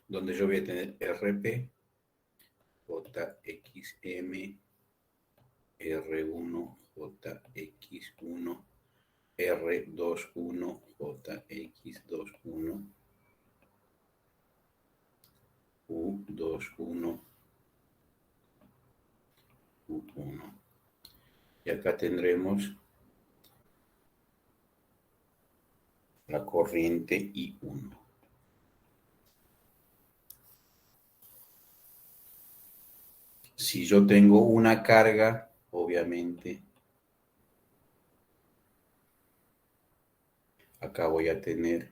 A: Donde yo voy a tener RP, JXM, R1, JX1, R21, JX21, U21, U1. Y acá tendremos la corriente I1. Si yo tengo una carga, obviamente, acá voy a tener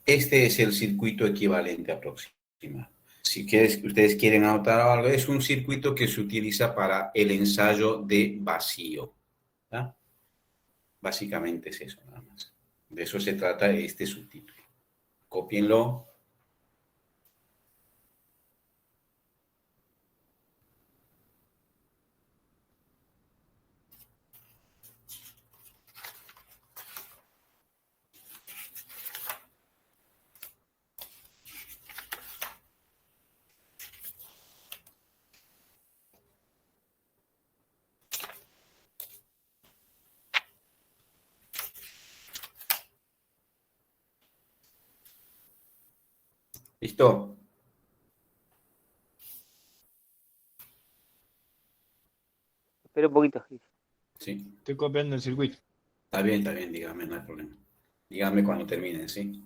A: Este es el circuito equivalente aproximado. Si ustedes quieren anotar algo, es un circuito que se utiliza para el ensayo de vacío. ¿Ya? Básicamente es eso, nada más. De eso se trata este subtítulo. Cópienlo. ¿Listo?
F: Espera un poquito, Gis.
A: Sí.
E: Estoy copiando el circuito.
A: Está bien, dígame, no hay problema. Dígame cuando terminen, ¿sí?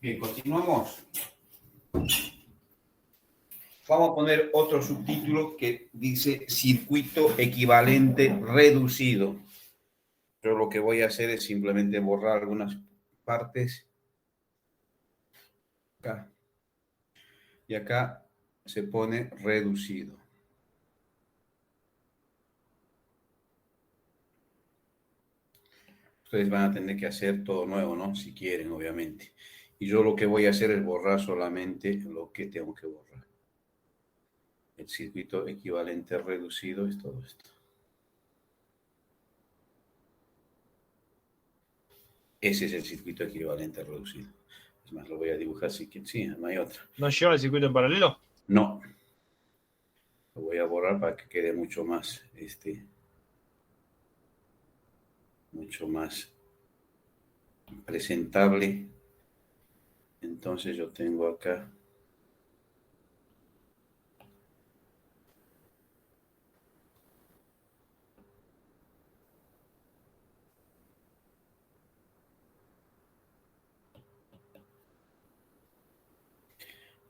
A: Bien, continuamos. Vamos a poner otro subtítulo que dice circuito equivalente reducido. Yo lo que voy a hacer es simplemente borrar algunas partes. Acá. Y acá se pone reducido. Ustedes van a tener que hacer todo nuevo, ¿no? Si quieren, obviamente. Y yo lo que voy a hacer es borrar solamente lo que tengo que borrar. El circuito equivalente reducido es todo esto. Ese es el circuito equivalente reducido. Es más, lo voy a dibujar así que sí, no hay otra.
E: ¿No lleva el circuito en paralelo?
A: No. Lo voy a borrar para que quede mucho más, mucho más presentable. Entonces yo tengo acá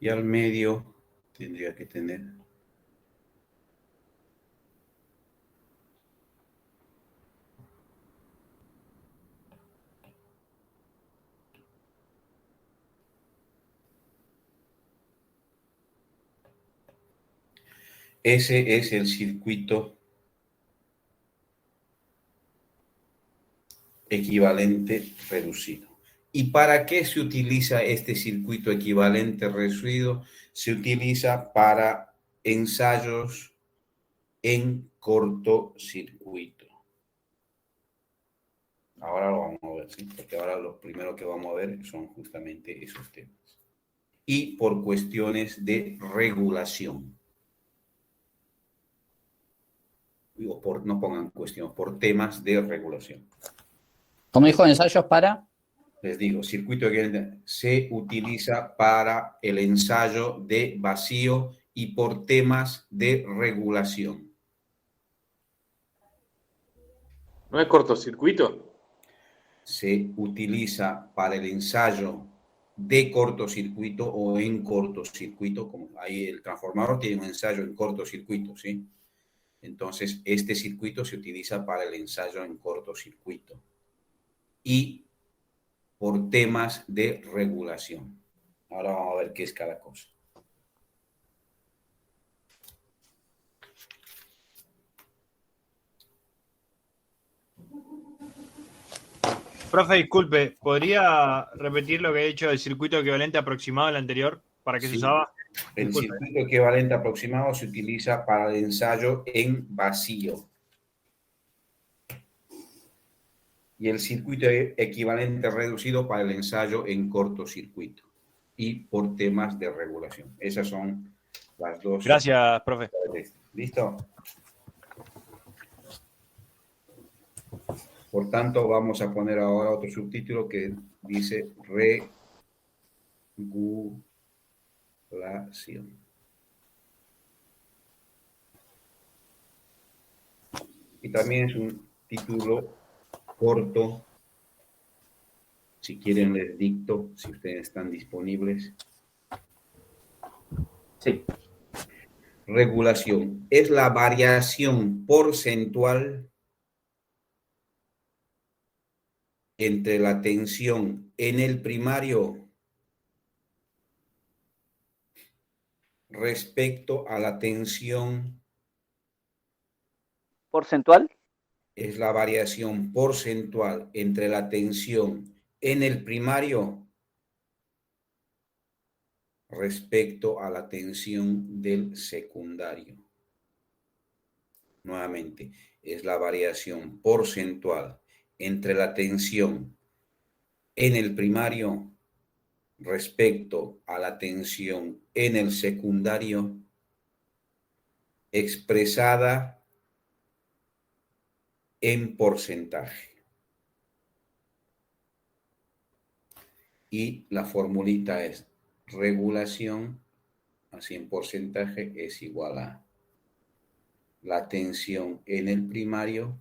A: y al medio tendría que tener Ese es el circuito equivalente reducido. ¿Y para qué se utiliza este circuito equivalente reducido? Se utiliza para ensayos en cortocircuito. Ahora lo vamos a ver, ¿sí? Porque ahora lo primero que vamos a ver son justamente esos temas. Y por cuestiones de regulación. Digo, no pongan cuestión, por temas de regulación.
H: Como dijo, ensayos para.
A: Les digo, circuito equivalente se utiliza para el ensayo de vacío y por temas de regulación.
J: ¿No es cortocircuito?
A: Se utiliza para el ensayo de cortocircuito o en cortocircuito, como ahí el transformador tiene un ensayo en cortocircuito, ¿sí? Entonces, este circuito se utiliza para el ensayo en cortocircuito y por temas de regulación. Ahora vamos a ver qué es cada cosa.
E: Profe, disculpe, ¿podría repetir lo que he dicho del circuito equivalente aproximado al anterior? ¿Para qué se
A: Sí.
E: usaba?
A: El
E: Disculpe.
A: circuito equivalente aproximado se utiliza para el ensayo en vacío. Y el circuito equivalente reducido para el ensayo en cortocircuito. Y por temas de regulación. Esas son las dos.
E: Gracias, profe.
A: ¿Listo? Por tanto, vamos a poner ahora otro subtítulo que dice regulación. Y también es un título corto. Si quieren les dicto, si ustedes están disponibles.
I: Sí.
A: Regulación es la variación porcentual entre la tensión en el primario respecto a la tensión.
F: ¿Porcentual?
A: Es la variación porcentual entre la tensión en el primario respecto a la tensión del secundario. Nuevamente, es la variación porcentual entre la tensión en el primario respecto a la tensión en el secundario expresada en porcentaje. Y la formulita es regulación, así en porcentaje, es igual a la tensión en el primario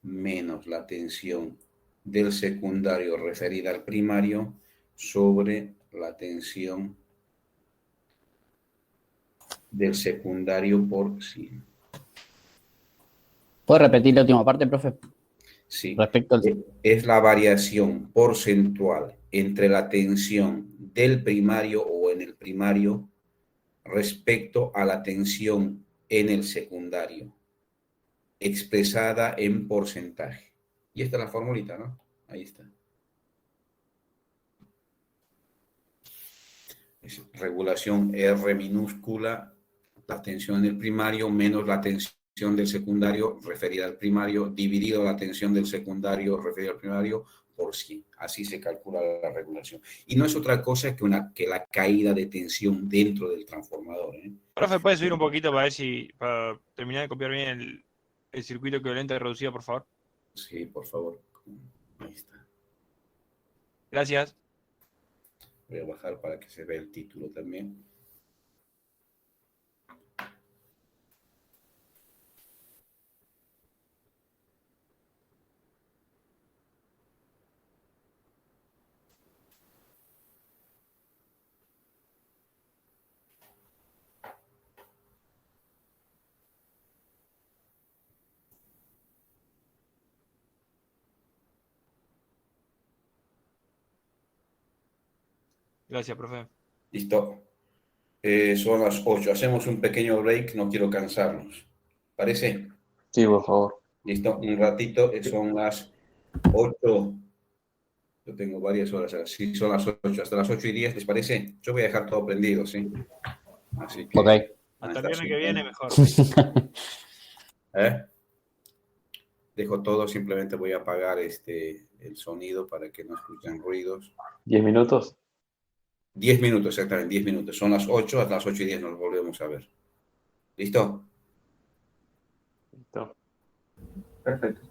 A: menos la tensión del secundario referida al primario sobre la tensión del secundario por 100.
H: ¿Puede repetir la última parte, profe?
A: Sí.
H: Respecto al...
A: Es la variación porcentual entre la tensión del primario o en el primario respecto a la tensión en el secundario, expresada en porcentaje. Y esta es la formulita, ¿no? Ahí está. Es regulación R minúscula, la tensión del primario menos la tensión del secundario referida al primario, dividido la tensión del secundario referida al primario por 100. Así se calcula la regulación. Y no es otra cosa que la caída de tensión dentro del transformador, ¿eh?
E: Profe, ¿puede subir un poquito para ver si, para terminar de copiar bien el circuito equivalente reducido, por favor?
A: Sí, por favor. Ahí está.
E: Gracias.
A: Voy a bajar para que se vea el título también.
E: Gracias, profe.
A: Listo. Son las 8. Hacemos un pequeño break, no quiero cansarnos. ¿Parece?
C: Sí, por favor.
A: Listo, un ratito, son las 8. Yo tengo varias horas. Sí, son las 8. Hasta las 8:10, ¿les parece? Yo voy a dejar todo prendido, ¿sí? Así que...
H: Ok.
E: Hasta el viernes que viene mejor.
A: Dejo todo, simplemente voy a apagar el sonido para que no escuchen ruidos.
J: 10 minutos.
A: 10 minutos, exactamente, 10 minutos. Son las 8, hasta las 8:10 nos volvemos a ver. ¿Listo?
J: Listo.
I: Perfecto.